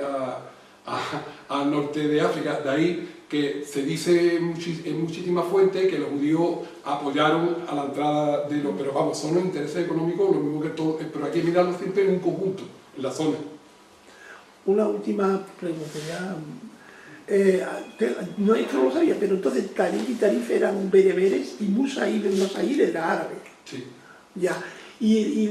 al norte de África. De ahí que se dice en muchísimas fuentes que los judíos apoyaron a la entrada de los... Pero vamos, son los intereses económicos, lo mismo que todo, pero hay que mirarlo siempre en un conjunto, en la zona. Una última pregunta ya. No, esto no lo sabía, pero entonces Tarif y Tarif eran bereberes y Musa ibn Nusayr era árabe. Sí. Ya. Y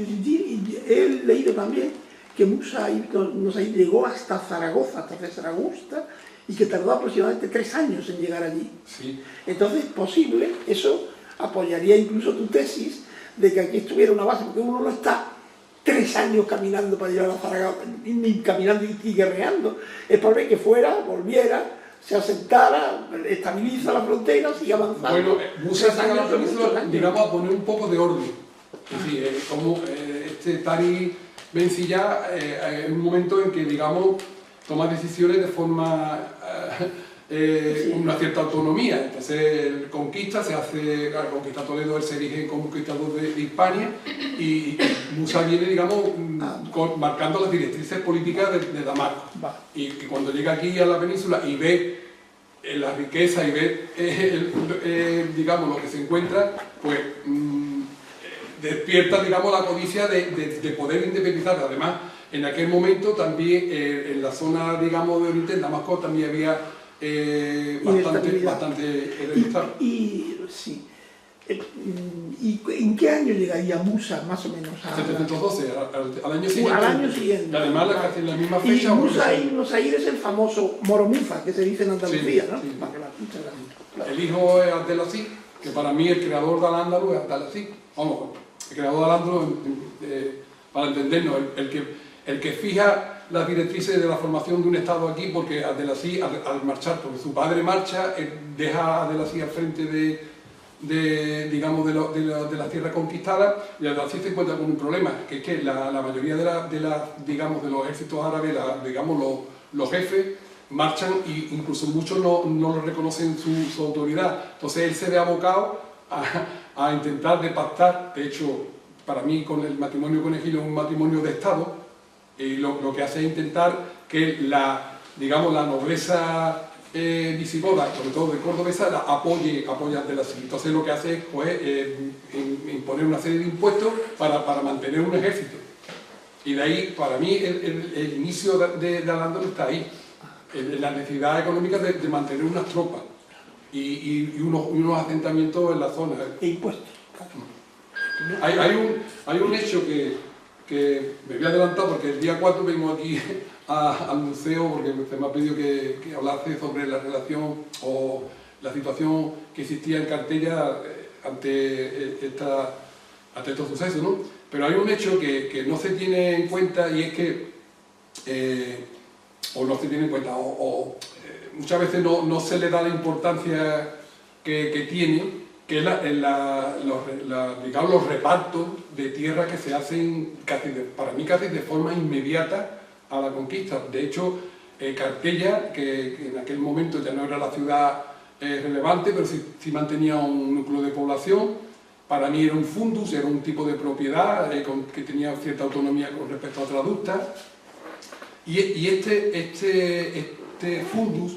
he leído también que Musa ibn Nusayr llegó hasta Zaragoza, hasta Zaragoza, y que tardó aproximadamente 3 años en llegar allí. Sí. Entonces, posible, eso apoyaría incluso tu tesis de que aquí estuviera una base, porque uno no está 3 años caminando para llegar a Zaragoza, ni caminando y guerreando. Es probable que fuera, volviera, se asentara, estabiliza la frontera, sigue avanzando. Bueno, Musa llega a la península, digamos, a poner un poco de orden. Es decir, como este Tari Bencilla, en un momento en que, digamos, toma decisiones de forma una cierta autonomía. Entonces él conquista, conquista Toledo, él se erige como conquistador de Hispania, y Musa viene, digamos, marcando las directrices políticas de Damasco. Y cuando llega aquí a la península y ve la riqueza y ve digamos, lo que se encuentra, pues despierta, digamos, la codicia de poder independizar. Además, en aquel momento también en la zona, digamos, de Oriente, en Damasco, también había bastante sí. ¿Y en qué año llegaría Musa, más o menos? 712, al año siguiente. Al año siguiente. Además, casi en la misma fecha. Y Musa ibn Nusayr es el famoso Moromuza, que se dice en Andalucía, ¿no? Sí. Claro. El hijo es Abdelaziz, que para mí el creador de Al-Ándalus es Abdelaziz. Vamos, el creador de Al-Ándalus, para entendernos, el que fija las directrices de la formación de un Estado aquí, porque Abdelaziz, al marchar, porque su padre marcha, deja a Abdelaziz al frente digamos, de la tierra conquistada, y Abdelaziz se encuentra con un problema, que es que la mayoría digamos, de los ejércitos árabes, digamos, los jefes, marchan e incluso muchos no reconocen su autoridad. Entonces él se ve abocado a intentar de pactar. De hecho, para mí, con el matrimonio con Egilio es un matrimonio de Estado, y lo que hace es intentar que digamos, la nobleza visigoda, sobre todo de cordobesa, apoye a Abdelaziz. Entonces lo que hace es, pues, imponer una serie de impuestos para mantener un ejército. Y de ahí, para mí, el inicio de Al-Ándalus está ahí, en la necesidad económica de mantener unas tropas y unos asentamientos en la zona. E impuestos. Hay un hecho que me voy a adelantar porque el día 4 vengo aquí al museo porque se me ha pedido que hablase sobre la relación o la situación que existía en Cartella ante estos sucesos, ¿no? Pero hay un hecho que no se tiene en cuenta y es que, o no se tiene en cuenta, muchas veces no se le da la importancia que tiene, que es digamos, los repartos de tierra que se hacen para mí casi de forma inmediata a la conquista. De hecho, Cartella, que en aquel momento ya no era la ciudad relevante, pero sí mantenía un núcleo de población, para mí era un fundus, era un tipo de propiedad que tenía cierta autonomía con respecto a traductas. Y este fundus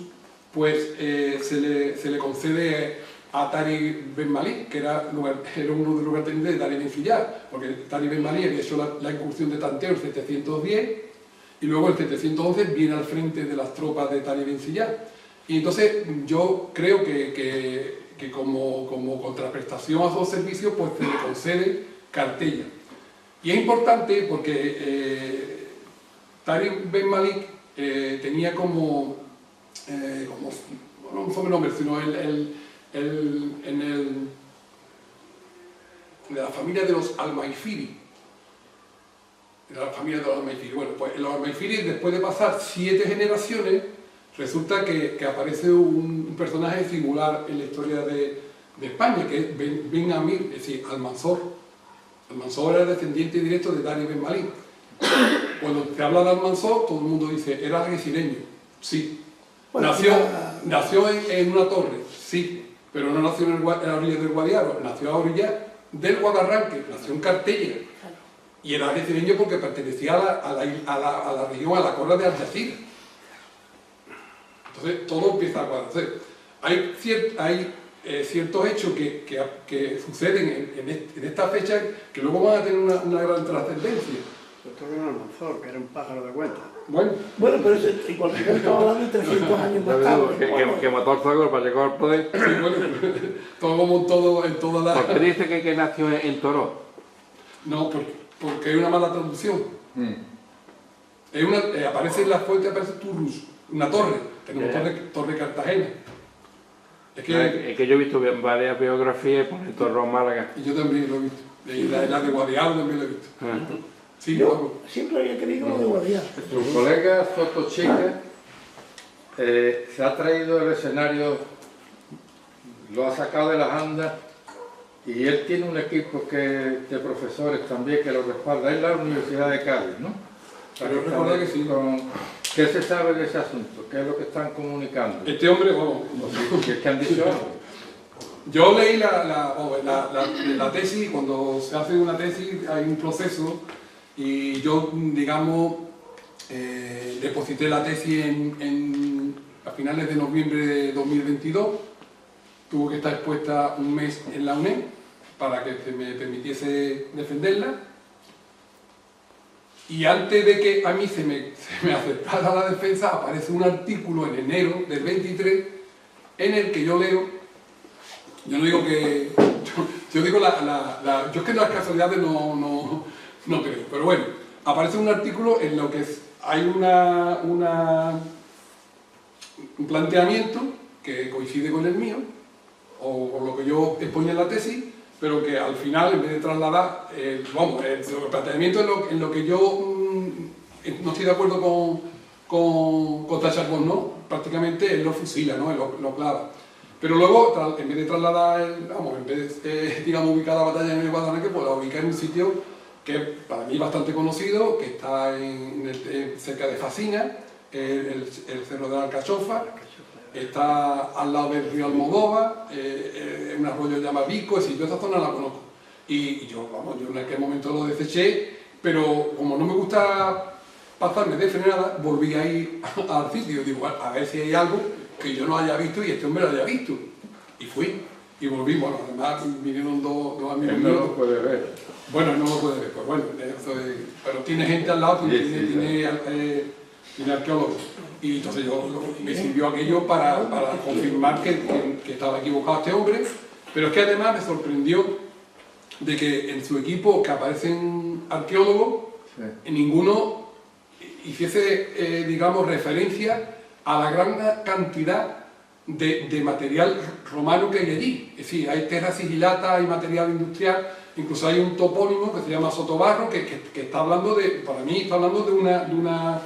pues, se le concede a Tariq Ben Malik, que era uno de los lugartenientes de Tariq Ben Ziyad, porque Tariq Ben Malik había hecho la incursión de tanteo en 710 y luego en 711 viene al frente de las tropas de Tariq Ben Ziyad. Y entonces yo creo que como contraprestación a esos servicios pues se le concede Cartella. Y es importante porque Tariq Ben Malik tenía como no un sobrenombre, sino de la familia de los Al-Maifiri. Bueno, pues los Al-Maifiri, después de pasar 7 generaciones, resulta que aparece un personaje singular en la historia de España, que es Ben Amir, es decir, Almanzor. Almanzor era descendiente directo de Tariq Ben Malik. Cuando se habla de Almanzor, todo el mundo dice, ¿era algecireño? Sí. Bueno, nació en una torre, sí, pero no nació en la orilla del Guadiaro, nació a la orilla del Guadarranque, nació en Cartella. Y era algecireño porque pertenecía a la región, a la corra de Algeciras. Entonces todo empieza a cuadrar. Hay ciertos hechos que suceden en esta fecha que luego van a tener una gran trascendencia. Sobre todo con Almanzor, que era un pájaro de cuenta. Bueno, pero en cualquier caso estamos hablando de 300 años más tarde. Que mató al fuego para llegar al poder. sí, bueno, todo como en toda la... ¿Por qué dice que nació en Toro? No, porque hay una mala traducción. Aparece en la fuente, aparece Turrus, una torre. Tenemos torre Cartagena. Es que yo he visto varias biografías por el Torrón Málaga. Y yo también lo he visto. Y la de Guadiaro también lo he visto. Sí, yo siempre había querido lo de Guadiaro. Tu colega Fotochica se ha traído el escenario, lo ha sacado de las andas y él tiene un equipo de profesores también que lo respalda. Es la Universidad de Cádiz, ¿no? Pero recuerda que sí. ¿Qué se sabe de ese asunto? ¿Qué es lo que están comunicando? Este hombre, bueno, ¿Qué es que han dicho algo? yo leí la tesis. Cuando se hace una tesis hay un proceso y yo, digamos, deposité la tesis a finales de noviembre de 2022. Tuvo que estar expuesta un mes en la UNED para que se me permitiese defenderla. Y antes de que a mí se me aceptara la defensa, aparece un artículo en enero del 23 en el que yo leo, yo no digo que, yo digo yo es que las casualidades no creo, pero bueno, aparece un artículo en lo que hay un planteamiento que coincide con el mío, o con lo que yo exponía en la tesis, pero que al final, en vez de trasladar, el planteamiento en lo que yo no estoy de acuerdo con Tacharbón, ¿no? Prácticamente él lo fusila, ¿no? Él lo clava. Pero luego, en vez de trasladar, en vez de, digamos, ubicar la batalla en el Guadalajara, pues la ubica en un sitio que para mí es bastante conocido, que está cerca de Fasina, el Cerro de la Alcachofa. Está al lado del río Almodóvar, un arroyo llamado Vico, es decir, yo esa zona la conozco. Y yo en aquel momento lo deseché, pero como no me gusta pasarme de frenada, volví a ir al sitio. Digo, a ver si hay algo que yo no haya visto y este hombre lo haya visto. Y fui, y volví. Bueno, además vinieron dos amigos Él no lo puede ver. Bueno, él no lo puede ver, pues bueno, pero tiene gente al lado, tiene arqueólogos. Y entonces me sirvió aquello para confirmar que estaba equivocado este hombre, pero es que además me sorprendió de que en su equipo que aparecen arqueólogos ninguno hiciese, digamos, referencia a la gran cantidad de material romano que hay allí. Es decir, hay tierra sigilata, hay material industrial, incluso hay un topónimo que se llama Sotobarro, que está hablando de, para mí, está hablando de una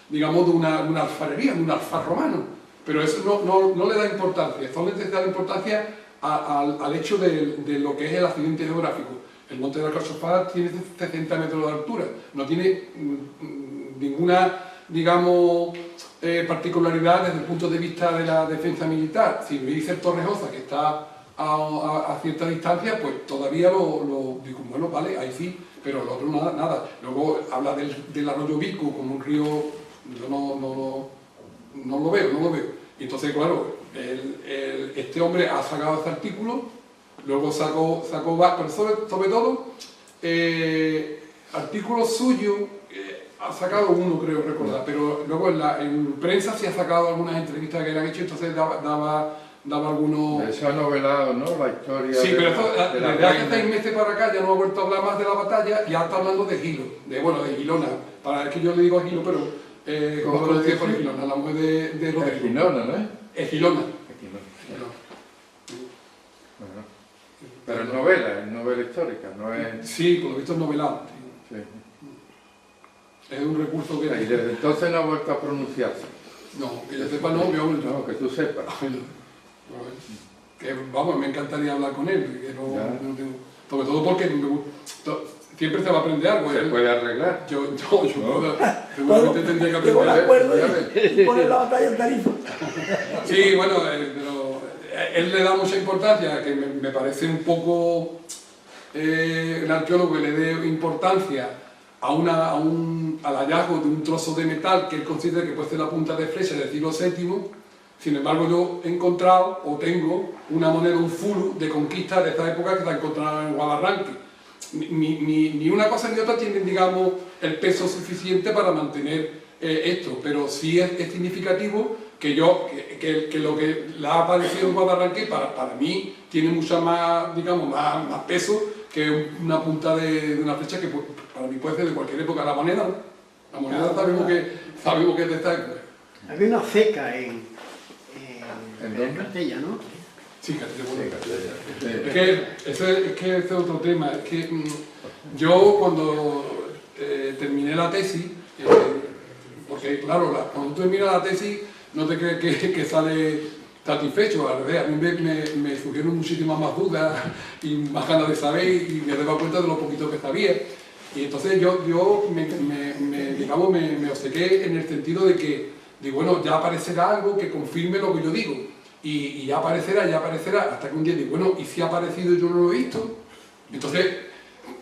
digamos, de una alfarería, de un alfar romano. Pero eso no le da importancia, solamente da importancia al hecho de lo que es el accidente geográfico. El monte de Alcachofá tiene 60 metros de altura, no tiene ninguna, digamos, particularidad desde el punto de vista de la defensa militar. Si me dice Torrejosa, que está a cierta distancia, pues todavía lo digo, bueno, vale, ahí sí, pero el otro nada. Luego habla del arroyo Vico como un río, yo no lo veo. Entonces, claro, este hombre ha sacado este artículo, luego sacó pero sobre todo, artículos suyos, ha sacado uno, creo recordar, pero luego en prensa sí ha sacado algunas entrevistas que le han hecho, entonces daba algunos... Eso ha novelado, ¿no? La historia. Sí, pero de la desde hace reina. 6 meses para acá ya no ha vuelto a hablar más de la batalla, ya está hablando de Gilo, de Gilona, para que yo le digo a Gilo, pero ¿Cómo más lo conocida dice? por Gilona, la mujer de Rodrigo. Ginona, ¿no es? Es Gilona. Ajá. Pero es novela histórica, no es... Sí, por lo visto es novelado. Sí. Es un recurso que... Y desde entonces no ha vuelto a pronunciarse. No, que yo sepa no, No, que tú sepas. Que vamos, me encantaría hablar con él, que no tengo... Sobre todo porque siempre se va a aprender algo. Se puede arreglar. Yo seguramente tendría que Llegó al aprender. acuerdo y poner la batalla en Tarifa. Sí, bueno, pero él le da mucha importancia, que me parece un poco el arqueólogo que le dé importancia al hallazgo de un trozo de metal que él considera que puede ser la punta de flecha del siglo VII. Sin embargo, yo he encontrado, o tengo, una moneda, un fulu de conquista de esta época que se ha encontrado en Guadarranque. Ni una cosa ni otra tienen, digamos, el peso suficiente para mantener esto, pero sí es significativo que lo que le ha aparecido en Guadarranque para mí tiene mucha más, digamos, más peso que una punta de una flecha que para mí puede ser de cualquier época. La moneda, ¿no? La moneda sabemos que es de esta época. Había una ceca en Castella, ¿no? Sí, Castilla. Es que ese es otro tema. Es que yo cuando terminé la tesis, porque claro, cuando tú terminas la tesis no te crees que sale satisfecho, al revés, a mí me surgieron muchísimas más dudas y más ganas de saber y me daba cuenta de lo poquito que sabía. Y entonces yo me obcequé en el sentido de que, bueno, ya aparecerá algo que confirme lo que yo digo. Y ya aparecerá, hasta que un día digo, bueno, ¿y si ha aparecido y yo no lo he visto? Entonces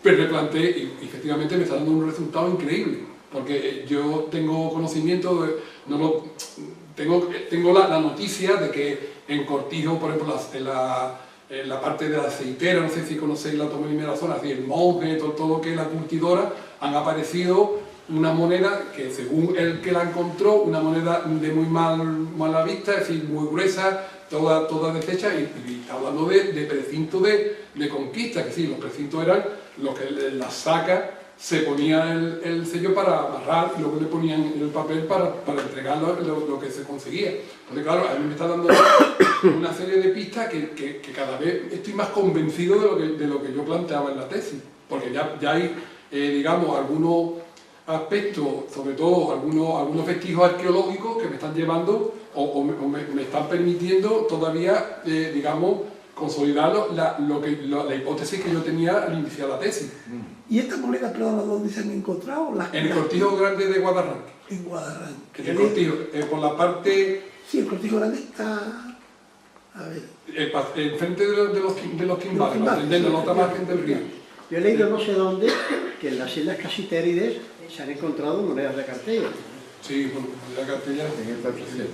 me replanteé y efectivamente me está dando un resultado increíble, porque yo tengo conocimiento, tengo la noticia de que en Cortijo, por ejemplo, en la parte de la aceitera, no sé si conocéis la toponimia zona, así el monje, todo lo que es la curtidora, han aparecido una moneda que según el que la encontró, una moneda de muy mala vista, es decir, muy gruesa, toda deshecha, y está hablando de precinto de conquista, que sí, los precintos eran los que en la saca se ponía el sello para amarrar y luego le ponían el papel para entregar lo que se conseguía. Entonces, claro, a mí me está dando una serie de pistas que cada vez estoy más convencido de lo que yo planteaba en la tesis, porque ya hay, digamos, algunos aspectos, sobre todo algunos vestigios arqueológicos que me están llevando o me están permitiendo todavía, digamos, consolidar la hipótesis que yo tenía al iniciar la tesis. ¿Y estas monedas, perdón, dónde se han encontrado? En el Cortijo Grande de Guadarranque. En Guadarranque. En el Cortijo, por la parte... Sí, el Cortijo Grande está... A ver... Enfrente de los Quimbales, de la otra margen del río. Yo he leído no sé dónde que en las islas Casitérides se han encontrado monedas de Cartella. Sí, bueno, la cartella En esta presente.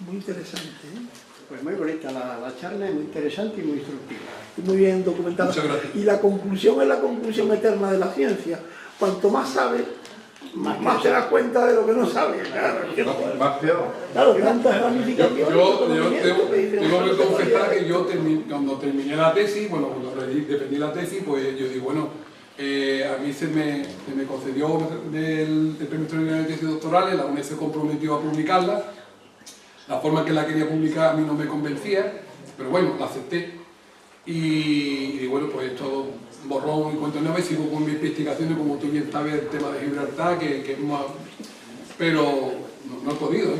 Muy interesante, ¿eh? Pues muy bonita la charla, muy interesante y muy instructiva. Muy bien documentada. Muchas gracias. Y la conclusión es la conclusión eterna de la ciencia. Cuanto más sabes, más te das cuenta de lo que no sabes. Claro, Más peor. claro, tantas ramificaciones. Yo tengo que confesar que yo cuando terminé la tesis, bueno, cuando defendí la tesis, pues yo digo, bueno, A mí se me concedió el premio extraordinario de tesis doctorales, la UNED se comprometió a publicarla. La forma en que la quería publicar a mí no me convencía, pero bueno, la acepté. Y bueno, pues esto borrón y cuento nueva y sigo con mis investigaciones, como tú bien sabes, el tema de Gibraltar, pero no he podido, ¿eh?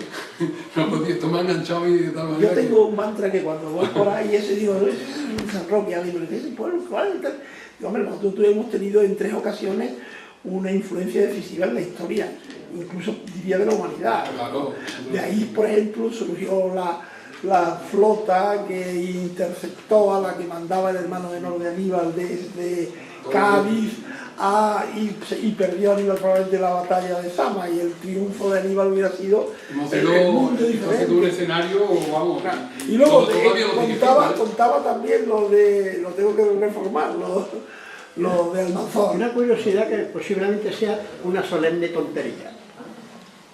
No he podido, esto me ha enganchado y de tal manera. Yo tengo un mantra que cuando voy por ahí, ese digo, es San Roque, a mí me dice, ¿cuál? Digo, hombre, nosotros hemos tenido en 3 ocasiones una influencia decisiva en la historia, incluso diría de la humanidad. Claro. De ahí, por ejemplo, surgió la flota que interceptó a la que mandaba el hermano menor de Aníbal desde Cádiz y perdió Aníbal probablemente la batalla de Zama, y el triunfo de Aníbal hubiera sido el mundo diferente. Un escenario, vamos, y luego todavía contaba también lo tengo que reformar, lo de Almanzor. Una curiosidad que posiblemente sea una solemne tontería.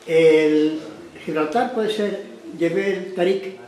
El Gibraltar puede ser Jebel Tarik.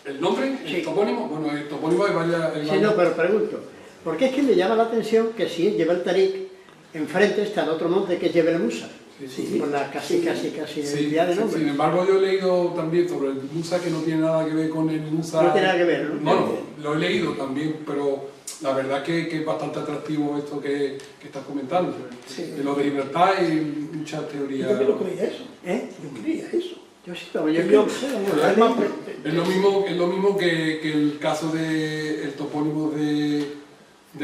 ¿El nombre? Sí. ¿El topónimo? Bueno, el topónimo hay varias... Sí, no, pero pregunto, porque es que me llama la atención que si es Jebel Tarik, enfrente está el otro monte que es Jebel Musa, Sí. con la casi Sí, idea de nombre. sin embargo, yo he leído también sobre el Musa, que no tiene nada que ver con el Musa... No tiene nada que ver, ¿no? No, lo he leído también, pero la verdad que es bastante atractivo esto que estás comentando. Sí. De lo de Gibraltar hay muchas teorías. Yo también lo creía eso. ¿Eh? Yo creía eso. Yo sí, pero yo creo que Es lo mismo que el caso del topónimo de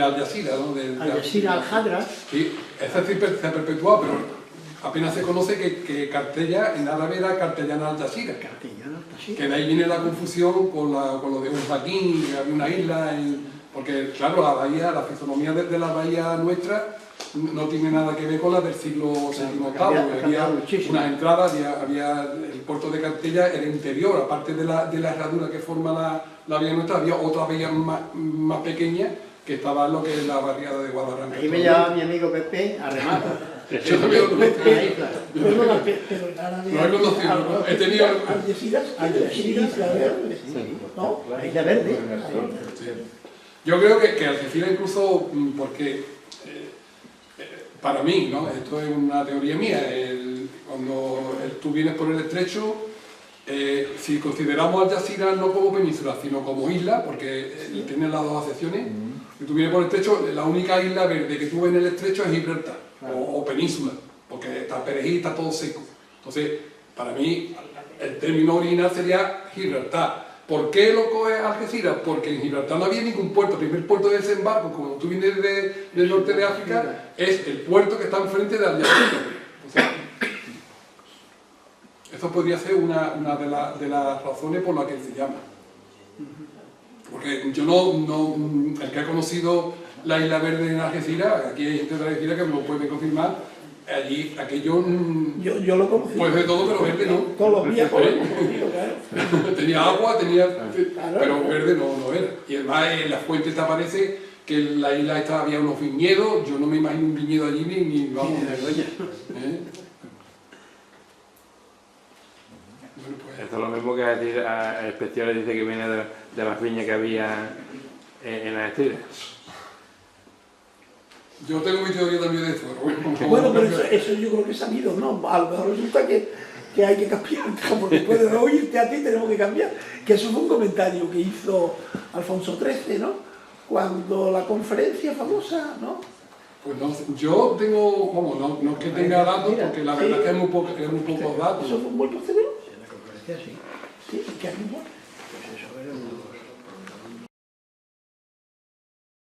Al Jazeera, ¿no? Al Jazeera, Al-Hadra. Sí, ese sí se ha perpetuado, pero apenas se conoce que Cartella en árabe era Cartellana Al Jazeera. Castellano, así. Que de ahí viene la confusión con lo de Urbaquín, que había una isla, porque claro, la bahía, la fisonomía de la bahía nuestra no tiene nada que ver con la del siglo VII. Había unas entradas, había el puerto de Cartella, era interior, aparte de la herradura que forma la bahía nuestra, había otra bahía más pequeña que estaba en lo que es la barriada de Guadarrama. Ahí me llevaba mi amigo Pepe a remar. Yo también lo conozco. Pero en árabe... No he conocido, he tenido... Algeciras, la verde. ¿No? La Isla Verde. Sí. Yo creo que Algeciras incluso, porque para mí, ¿no? Esto es una teoría mía, cuando tú vienes por el estrecho, si consideramos Al Jazeera no como península, sino como isla, porque tiene las dos acepciones, si tú vienes por el estrecho, la única isla verde que tú ves en el estrecho es Gibraltar, o península, porque está Perejil, está todo seco. Entonces, para mí, el término original sería Gibraltar. ¿Por qué lo coge Algeciras? Porque en Gibraltar no había ningún puerto. El primer puerto de desembarco, como tú vienes del norte de África, es el puerto que está enfrente de Al Jazeera. O sea, eso podría ser una de las razones por las que se llama. Porque yo el que ha conocido la Isla Verde en Algeciras, aquí hay gente de Algeciras que me lo puede confirmar, allí aquello... Yo lo conocí. Pues de todo, pero verde no. Todos los días, claro. Tenía agua, pero verde no era. Y además en la fuente te aparece que en la isla esta había unos viñedos, yo no me imagino un viñedo allí ni vamos, de verdad. Bueno, pues, Esto es lo mismo que decir, a Especiales dice que viene de las viñas que había en Algeciras. yo tengo mi teoría también de esto, pero Bueno, pero eso yo creo que es sabido, ¿no? A lo mejor resulta que hay que cambiar, porque después de oírte a ti tenemos que cambiar. Que eso fue un comentario que hizo Alfonso XIII, ¿no? Cuando la conferencia famosa, ¿no? pues no, yo tengo, vamos, no es que tenga datos, porque la verdad es que hay muy pocos datos. Eso fue muy posterior. La conferencia, sí. Sí, que aquí, bueno,